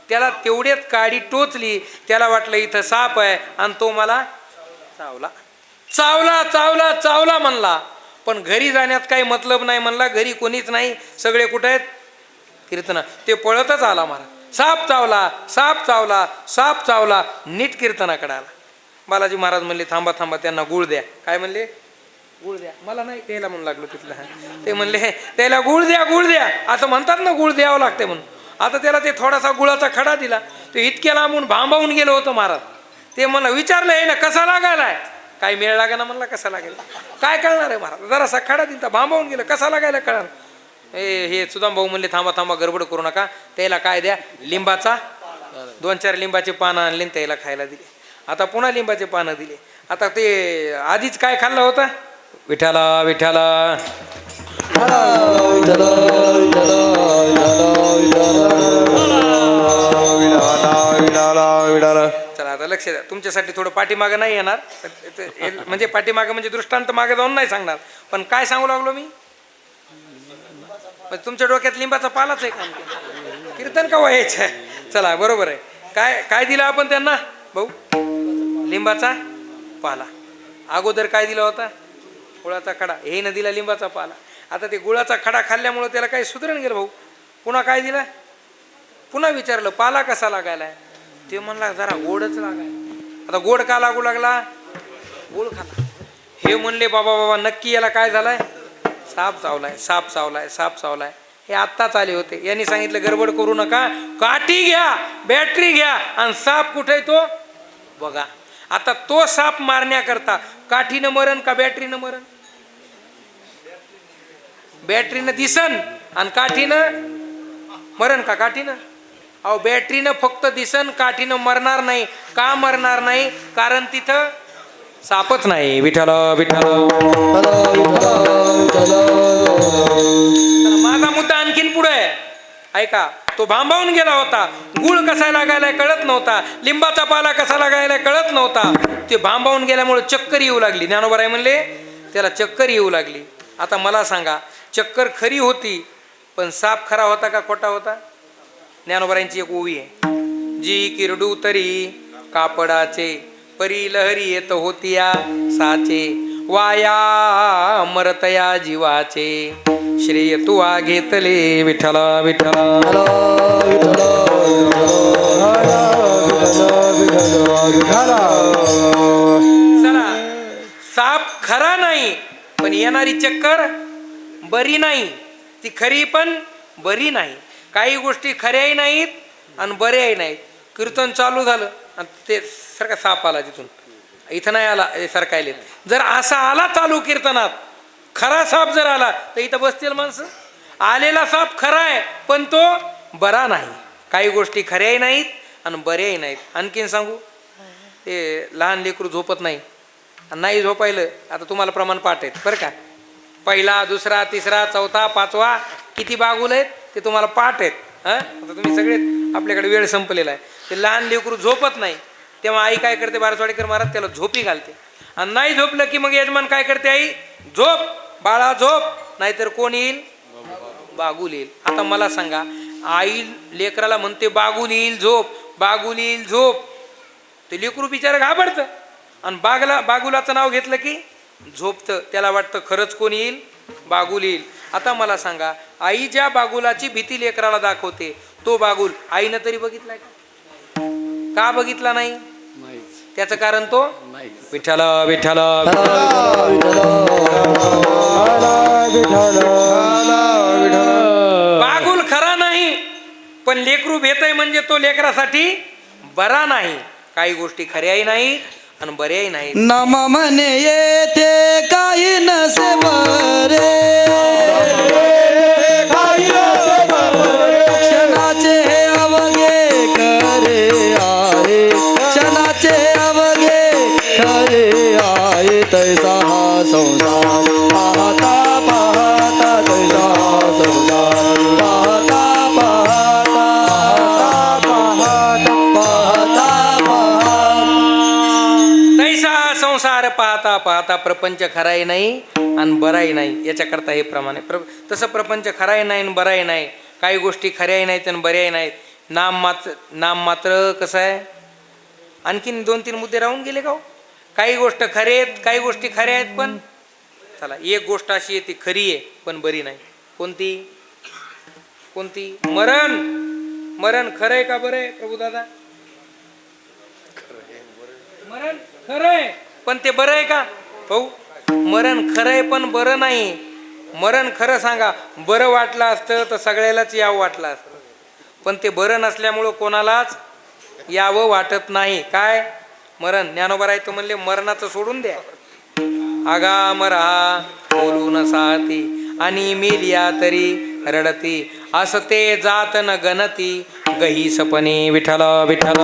त्याला तेवढ्यात काडी टोचली. त्याला वाटलं इथं साप आहे आणि तो मला चावला चावला चावला चावला म्हणला. पण घरी जाण्यात काही मतलब नाही म्हणला. घरी कोणीच नाही, सगळे कुठे आहेत, कीर्तना. ते पळतच आला महाराज. साप चावला, साप चावला, साप चावला. नीट कीर्तनाकडे आला. बालाजी महाराज म्हणले थांबा थांबा, त्यांना गुळ द्या. काय म्हणले, गुळ द्या. मला नाही द्यायला म्हणून लागलो तिथलं. ते म्हणले त्याला गुळ द्या, गुळ द्या. असं म्हणतात ना, गुळ द्यावं लागते म्हणून. आता त्याला ते थोडासा गुळाचा खडा दिला. तो इतक्या लांबून भांबावून गेलो होतं महाराज. ते मला विचारलं हे ना कसा लागायलाय, काय मेळ लागा ना म्हणला, कसा लागेल काय कळणार आहे महाराज. जरासा खडा दिला, भांबावून गेलं, कसा लागायला कळणार. हे सुदाम भाऊ म्हणले थांबा थांबा, गडबड करू नका. त्याला काय द्या, लिंबाचा 2-4 लिंबाचे पानं आणले, त्याला खायला दिले. आता पुन्हा लिंबाचे पानं दिले. आता ते आधीच काय खाल्लं होतं, विठाला विठाला. चला आता लक्ष द्या. तुमच्यासाठी थोडं पाठीमागं नाही येणार, म्हणजे पाठीमागं म्हणजे दृष्टांत मागे जाऊन नाही सांगणार. पण काय सांगू लागलो मी, तुमच्या डोक्यात लिंबाचा पालाच आहे काम, कीर्तन का व्हायचं. चला बरोबर आहे. काय काय दिलं आपण त्यांना भाऊ, लिंबाचा पाला. अगोदर काय दिला होता, गुळाचा खडा. हे न दिला लिंबाचा पाला. आता ते गुळाचा खडा खाल्ल्यामुळं त्याला काही सुधरण गेलं भाऊ. पुन्हा काय दिला, पुन्हा विचारलं पाला कसा लागायला. ते म्हणला जरा गोडच लागाय. आता गोड का लागू लागला, गोड खाला. हे म्हणले बाबा बाबा नक्की याला काय झालाय, साप चावलाय, साप चावलाय, साप चावलाय. हे आत्ताच आले होते. यांनी सांगितलं गडबड करू नका, काठी घ्या, बॅटरी घ्या आणि साप कुठे तो बघा. आता तो साप मारण्याकरता काठीनं मरण का बॅटरीनं मरण, बॅटरीनं दिसन आणि काठीनं मरण का काठीनं. अहो बॅटरीनं फक्त दिसन, काठीनं मरणार नाही. का मरणार नाही, कारण तिथं सापच नाही. विठ्ठल विठ्ठल. माझा मुद्दा आणखीन पुढे आहे, ऐका. तो भांबावून गेला होता. गुळ कसा लागायला कळत नव्हता, लिंबाचा पाला कसा लागायला कळत नव्हता. ते भांबावून गेल्यामुळे चक्कर येऊ लागली. ज्ञानोबराय म्हणले त्याला चक्कर येऊ लागली. आता मला सांगा, चक्कर खरी होती पण साप खरा होता का खोटा होता. ज्ञानोबरायांची एक ओवी आहे, जी किरडू तरी कापडाचे, परी लहरी येत होतिया साचे, वाया मरतया जीवाचे, श्रेय तुवा घेतले विठ्ठला विठ्ठला. चला, साप खरा नाही पण येणारी चक्कर बरी नाही. ती खरी पण बरी नाही. काही गोष्टी खऱ्याही नाहीत आणि बऱ्याही नाहीत. कीर्तन चालू झालं आणि ते सारखा साप आला तिथून, इथं नाही आला, सरकायले. जर असा आला चालू कीर्तनात, खरा साप जर आला तर इथं बसतील माणसं. आलेला साप खरा आहे पण तो बरा नाही. काही गोष्टी खऱ्याही नाहीत आणि बऱ्याही नाहीत. आणखीन सांगू, ते लहान लेकरू झोपत नाही आणि नाही झोपायलं. आता तुम्हाला प्रमाण पाठ आहेत बरं का. पहिला, दुसरा, तिसरा, चौथा, पाचवा किती बागुल आहेत ते तुम्हाला पाठ आहेत. आता तुम्ही सगळे, आपल्याकडे वेळ संपलेला आहे. ते लहान लेकरू झोपत नाही तेव्हा आई काय करते, बारसवाडीकर महाराज त्याला झोपी घालते. आणि नाही झोपलं की मग यजमान काय करते, आई झोप बाळा झोप, नाहीतर कोण येईल, बागुल येईल. आता मला सांगा, आई लेकराला म्हणते बागुल येईल झोप, बागुल येईल झोप, ते लेकरू बिचारा घाबरतं आणि बागुलाचं नाव घेतलं की झोपतं. त्याला वाटतं खरंच कोण येईल, बागुल येईल. आता मला सांगा, आई ज्या बागुलाची भीती लेकराला दाखवते तो बागुल आईनं तरी बघितलाय का बघितला नाही? त्याचं कारण तो विठ्ठल विठ्ठल. बागुल खरा नाही, पण लेकरू भेटय म्हणजे तो लेकरासाठी बरा नाही. काही गोष्टी खऱ्याही नाही आणि बऱ्याही नाही. नाम म्हणे येथे काही नसे बरे, क्षणाचे हे अवघे खरे आहे, क्षणाचे अवघे खरे आहे. तैसा हा संसार पाहता पाहता, तैसा हा संसार पाहता पाहता, पाहता पाहता. तैसा संसार पाहता पाहता प्रपंच खराही नाही आणि बराही नाही. याच्याकरता हे प्रमाणे तसं प्रपंच खराही नाही आणि बराही नाही. काही गोष्टी खऱ्याही नाहीत आणि बऱ्याही नाहीत. नाम मात्र कसं आहे, आणखीन 2-3 मुद्दे राहून गेले का हो? काही गोष्ट खरे आहेत, काही गोष्टी खऱ्या आहेत, पण चला एक गोष्ट अशी आहे ती खरी आहे पण बरी नाही. कोणती कोणती? मरण. मरण खरं आहे का बरं आहे प्रभू दादा? मरण खरं आहे पण ते बरं आहे का भाऊ? मरण खरं आहे पण बरं नाही. मरण खरं सांगा, बरं वाटलं असतं तर सगळ्यालाच यावं वाटलं असतं, पण ते बरं नसल्यामुळं कोणालाच यावं वाटत नाही. काय मरण? ज्ञानोबा राय तो म्हणले मरणाचं सोडून द्या. आगा मरा बोलून साती आणि मेलिया तरी रडती, असते जात न गणती गही सपने. विठ्ठल विठ्ठल.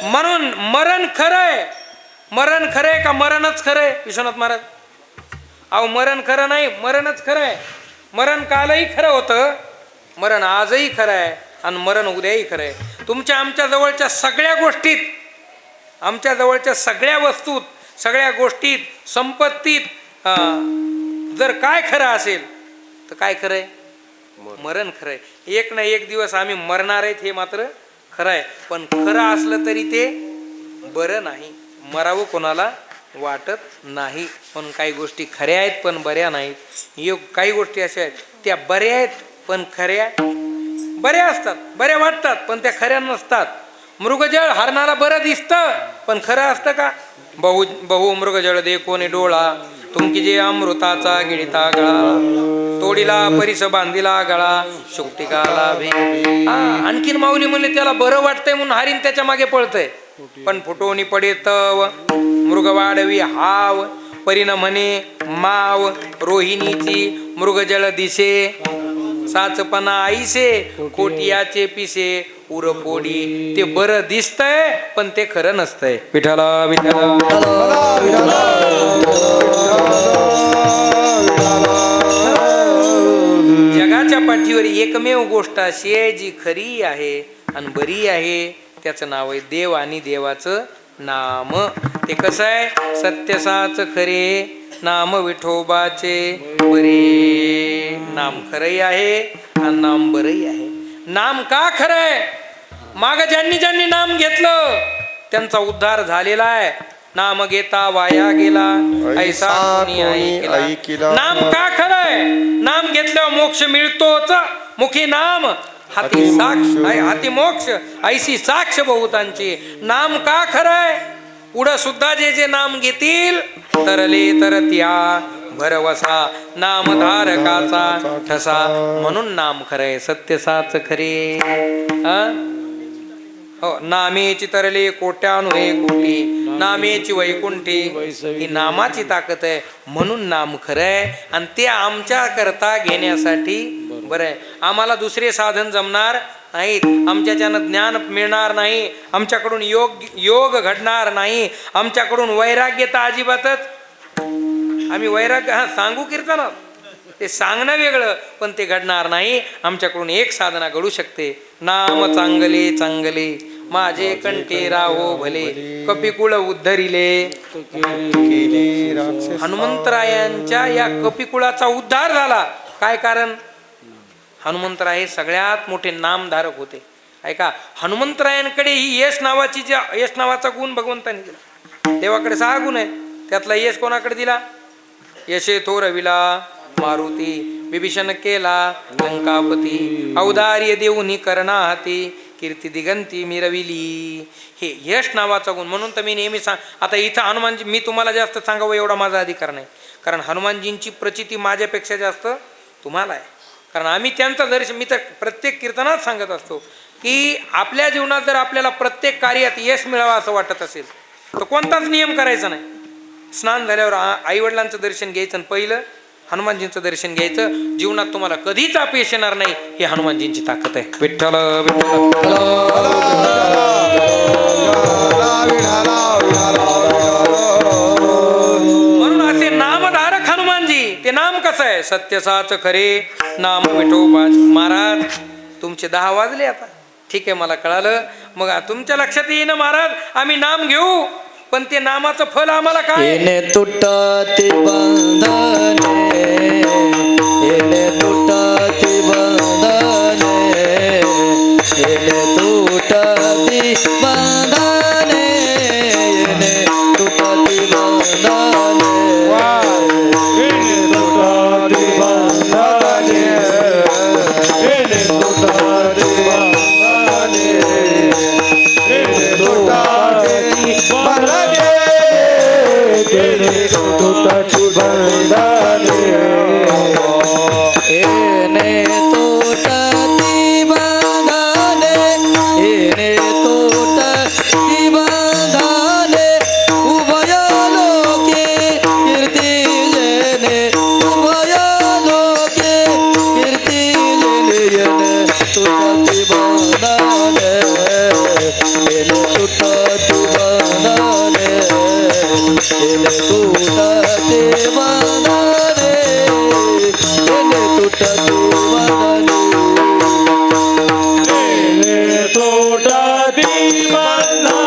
म्हणून मरण खरंय. मरण खरंय का मरणच खरंय विश्वनाथ महाराज? अहो मरण खरं नाही, मरणच खरंय. मरण कालही खरं होतं, मरण आजही खरं आहे आणि मरण उद्याही खरं आहे. तुमच्या आमच्या जवळच्या सगळ्या गोष्टीत, आमच्या जवळच्या सगळ्या वस्तूत, सगळ्या गोष्टीत, संपत्तीत जर काय खरं असेल तर काय खरंय? मरण खरंय. एक ना एक दिवस आम्ही मरणार आहेत हे मात्र खरं आहे, पण खरं असलं तरी ते बरं नाही. मरावं कोणाला वाटत नाही. म्हणून काही गोष्टी खऱ्या आहेत पण बऱ्या नाहीत. काही गोष्टी अशा आहेत त्या बऱ्या आहेत पण खऱ्या बऱ्या असतात, बऱ्या वाटतात पण त्या खऱ्या नसतात. मृगजळ हरणाला बरं दिसतं पण खरं असतं का? बहु मृगजळ दे कोणी डोळा, तुमकी जे अमृताचा गिळिता गळा, तोडीला परिस बांधिला गळा, शुक्तिकाला भे. आणखीन माऊली म्हणले त्याला बरं वाटतंय म्हणून हरीण त्याच्या मागे पळतय, पण फुटोनी पडे तव मृग वाढवी हाव, परिण म्हणे माव रोहिणीची मृगजळ दिसे, साचपणा आईसे कोटियाचे पिसे उरपोडी. ते बरं दिसतंय पण ते खरं नसतंय. विठ्ठल विठ्ठल. जगाच्या पाठीवर एकमेव गोष्ट अशी आहे जी खरी आहे आणि बरी आहे, त्याचं नाव आहे देव आणि देवाचं नाम. ते कसं आहे? सत्यसाच खरे नाम विठोबाचे बरे. नाम खरंही आहे आणि नाम बरंही आहे. नाम का खरंय? माग ज्यांनी ज्यांनी नाम घेतलं त्यांचा उद्धार झालेला आहे. नाम घेता वाया गेला ऐसा कोणी ऐकला. नाम का खरंय? नाम घेतल्यावर मोक्ष मिळतोच. मुखी नाम हाती साक्ष, हाती मोक्ष ऐशी साक्ष बहुतांची. नाम का खरंय? पुढं सुद्धा जे जे नाम घेतील तरले तरत्या भरवसा नामधारकाचा ठसा. म्हणून नाम खरंय. सत्यसाच खरे. हो, नामेची तरले कोट्यानु कोटी, नामेची वैकुंठी. ही नामाची ताकद आहे म्हणून नाम खरंय आणि ते आमच्या करता घेण्यासाठी बरं आहे. आम्हाला दुसरे साधन जमणार नाहीत, आमच्याच्यानं ज्ञान मिळणार नाही, आमच्याकडून योग घडणार नाही, आमच्याकडून वैराग्यता अजिबातच. आम्ही वैराग्य सांगू कीर्तनात, ते सांगणं वेगळं पण ते घडणार नाही. आमच्याकडून एक साधना घडू शकते. नाम चांगले चांगले माझे कंठी राहो भले कपिकुळ उद्धरिले. केली राक्षस हनुमंतरायांच्या या कपिकुळाचा उद्धार झाला. काय कारण? हनुमंतराय सगळ्यात मोठे नामधारक होते. ऐका, हनुमंतरायांकडे ही यश नावाचा गुण भगवंताने दिला. देवाकडे 6 गुण आहे, त्यातला यश कोणाकडे दिला? यशे थोर रविला मारुती, विभीषण केला लंकापती, औदार्य देऊनी करणा हाती, कीर्ती दिगंती मिरविली. हे यश नावाचा गुण. म्हणून तर मी नेहमी आता इथं हनुमानजी, मी तुम्हाला जास्त सांगावं एवढा माझा अधिकार नाही, कारण हनुमानजींची प्रचिती माझ्यापेक्षा जास्त तुम्हाला आहे. कारण आम्ही त्यांचं दर्शन, मी तर प्रत्येक कीर्तनात सांगत असतो की आपल्या जीवनात जर आपल्याला प्रत्येक कार्यात यश मिळावं असं वाटत असेल तर कोणताच नियम करायचा नाही. स्नान झाल्यावर आईवडिलांचं दर्शन घ्यायचं आणि पहिलं हनुमानजींचं दर्शन घ्यायचं. जीवनात तुम्हाला कधीच अपयश येणार नाही. ही हनुमानजींची ताकद आहे. विठ्ठल म्हणून असे नामधारक हनुमानजी. ते नाम कसं आहे? सत्यसाच खरे नाम विठोबा. महाराज तुमचे 10 वाजले आता. ठीक आहे, मला कळालं. मग तुमच्या लक्षात येईन महाराज, आम्ही नाम घेऊ, पण ते नामाचं फल आम्हाला काय? येणे तुटती बंधने, येणे तुटती बंधने, येणे तुटती बंधने, येणे तुटती बंधने. येणे तुटती बंधने, येणे तुटती बंधने, उभय लोके कीर्ती जेणे, उभय लोके कीर्ती जेणे. येणे तुटती बंधने, येणे तुटती बंधने, येणे तुटती बंधने, येणे तुटती बंधने.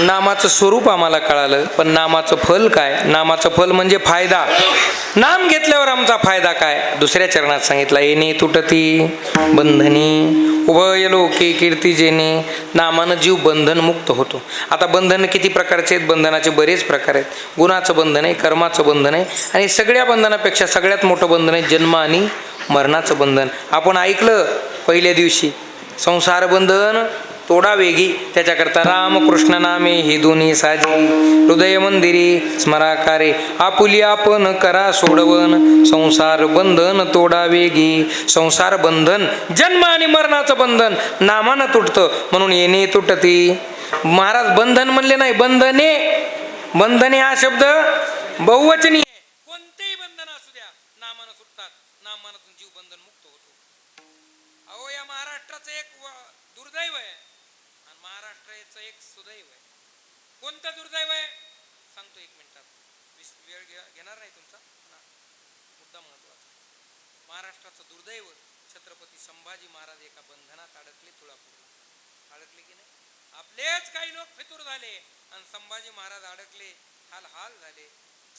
नामाचं स्वरूप आम्हाला कळालं, पण नामाचं फल काय? नामाचं फल म्हणजे फायदा. नाम घेतल्यावर आमचा फायदा काय? दुसऱ्या चरणात सांगितला, येणे तुटती बंधनी, उभय लोके कीर्ती जेणे. नामानं जीव बंधनमुक्त होतो. आता बंधन किती प्रकारचे आहेत? बंधनाचे बरेच प्रकार आहेत. गुणाचं बंधन आहे, कर्माचं बंधन आहे, आणि सगळ्या बंधनापेक्षा सगळ्यात मोठं बंधन आहे जन्म आणि मरणाचं बंधन. आपण ऐकलं पहिल्या दिवशी, संसार बंधन तोडा वेगी, त्याच्याकरता रामकृष्ण नामे हे दोन्ही साजी, हृदय मंदिरी स्मराकारे, आपुली आपण करा सोडवन, संसार बंधन तोडा वेगी. संसार बंधन, जन्म आणि मरणाचं बंधन नामानं तुटतं, म्हणून येणे तुटती. महाराज बंधन म्हणले नाही, बंधने. बंधने हा शब्द बहुवचनी आहे. कोणतेही बंधन असू द्या, नामानं सुटतात. नामानं जीव बंधन मुक्त होतो. अहो, या महाराष्ट्राचं एक दुर्दैव आहे, महाराष्ट्राचं एक सुदैव आहे. कोणतं दुर्दैव आहे सांगतो 1 मिनिटात. वेळ घेणार नाही तुमचा, मुद्दा महत्वाचा. महाराष्ट्राचं दुर्दैव, छत्रपती संभाजी महाराज एका बंधनात अडकले, तुळापूरला अडकले की नाही. आपलेच काही लोक फितूर झाले आणि संभाजी महाराज अडकले, हाल झाले.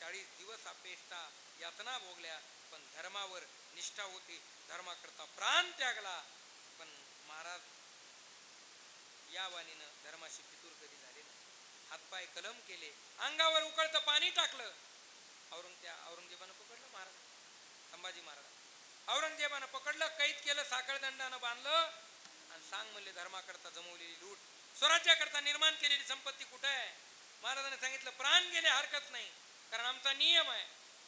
40 दिवस अपेष्टा यातना भोगल्या, पण धर्मावर निष्ठा होती, धर्माकरता प्राण त्यागला. पण महाराज या वाणीनं धर्माशी फितूर कधी झाले नाही. हातपाय कलम केले, अंगावर उकळतं पाणी टाकलं. औरंगजेबानं पकडलं महाराज, संभाजी महाराज औरंगजेबानं पकडलं, कैद केलं, साखळदंडानं बांधलं आणि सांग म्हणले धर्माकरता जमवलेली लूट, स्वराज्याकरता निर्माण केलेली संपत्ती कुठे आहे? महाराजांनी सांगितलं प्राण गेले हरकत नाही, कारण आमचा नियम आहे,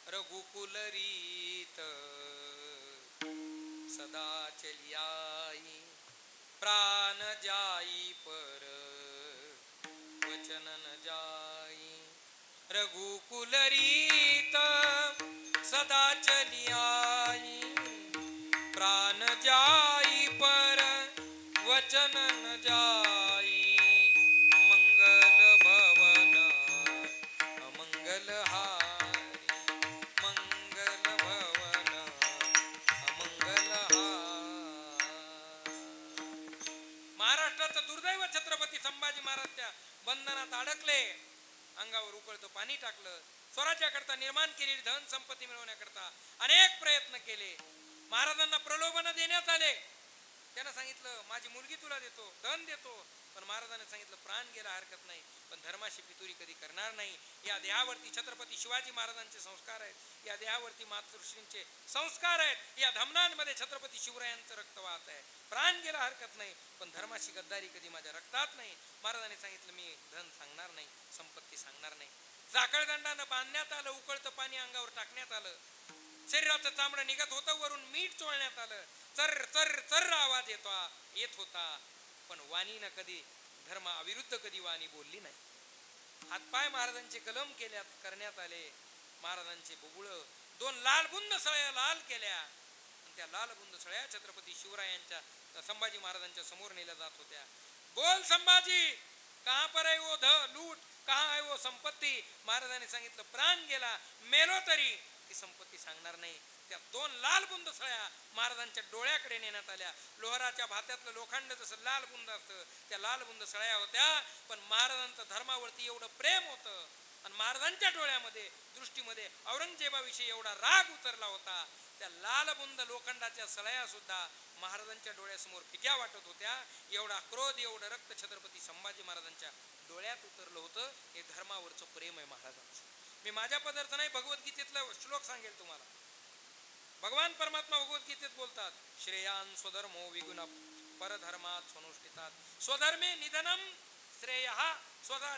रघुकुल रीत सदा चलियाई, प्राण जाई पर वचन न जाई. रघुकुल रीत सदा चलियाई, प्राण जाई पर वचन न जाई. मंगल भवन अमंगल हारी, मंगल भवन अमंगल हारी. महाराष्ट्राचं दुर्दैव छत्रपती संभाजी महाराज त्या बंधनात अडकले, अंगावर उकळतं पाणी टाकलं, स्वराज्याकरता निर्माण केलेली धन संपत्ती मिळवण्याकरता अनेक प्रयत्न केले. महाराजांना प्रलोभन देण्यात आले. त्यानं सांगितलं माझी मुलगी तुला देतो, धन देतो, पण महाराजांनी सांगितलं प्राण गेला हरकत नाही, पण धर्माशी पितुरी कधी करणार नाही. या देहावरती छत्रपती शिवाजी महाराजांचे संस्कार आहेत, या देहावरती मातृश्रींचे संस्कार आहेत, या धमनांमध्ये छत्रपती शिवरायांचं रक्त वाहत आहे. प्राण गेला हरकत नाही, पण धर्माशी गद्दारी कधी माझ्या रक्तात नाही. महाराजांनी सांगितलं मी धन सांगणार नाही, संपत्ती सांगणार नाही. साखळदंडानं बांधण्यात आलं, उकळतं पाणी अंगावर टाकण्यात आलं, शरीराचं चामडं निघत होतं, वरून मीठ चोळण्यात आलं, चर चर चर आवाज येत होता, पण वाणीनं कधी धर्म अविरुद्ध कधी वाणी बोलली नाही. हातपाय महाराजांचे कलम करण्यात आले. महाराजांचे बुबुळ 2 लाल बुंद सळ्या लाल केल्या, आणि त्या लाल बुंद सळ्या छत्रपती शिवरायांच्या संभाजी महाराजांच्या समोर नेल्या जात होत्या. बोल संभाजी, कहां पर है वो लूट, कहां है वो संपत्ती? महाराजांनी सांगितलं प्राण गेला, मेलो तरी ती संपत्ती सांगणार नाही. त्या 2 लाल बुंद सळ्या महाराजांच्या डोळ्याकडे नेण्यात आल्या. लोहाराच्या भात्यातलं लोखंड जसं लाल बुंद असतं, त्या लाल बुंद सळ्या होत्या, पण महाराजांचं धर्मावरती एवढं प्रेम होतं आणि महाराजांच्या डोळ्यामध्ये दृष्टीमध्ये औरंगजेबाविषयी एवढा राग उतरला होता. त्या लाल बुंद लोखंडाच्या सळ्या सुद्धा महाराजांच्या डोळ्यासमोर फिक्या वाटत होत्या. एवढा क्रोध, एवढं रक्त छत्रपती संभाजी महाराजांच्या डोळ्यात उतरलं होतं. हे धर्मावरचं प्रेम आहे महाराजांचं. मी माझ्या पदार्थ नाही, भगवद्गीतेतला श्लोक सांगेल तुम्हाला. भगवान परमात्मा भगवद्गीतेत बोलतात, श्रेयान स्वधर्मो विगुण परधर्मात स्वनुष्ठितात, स्वधर्मे निधनम श्रेयः स्वधा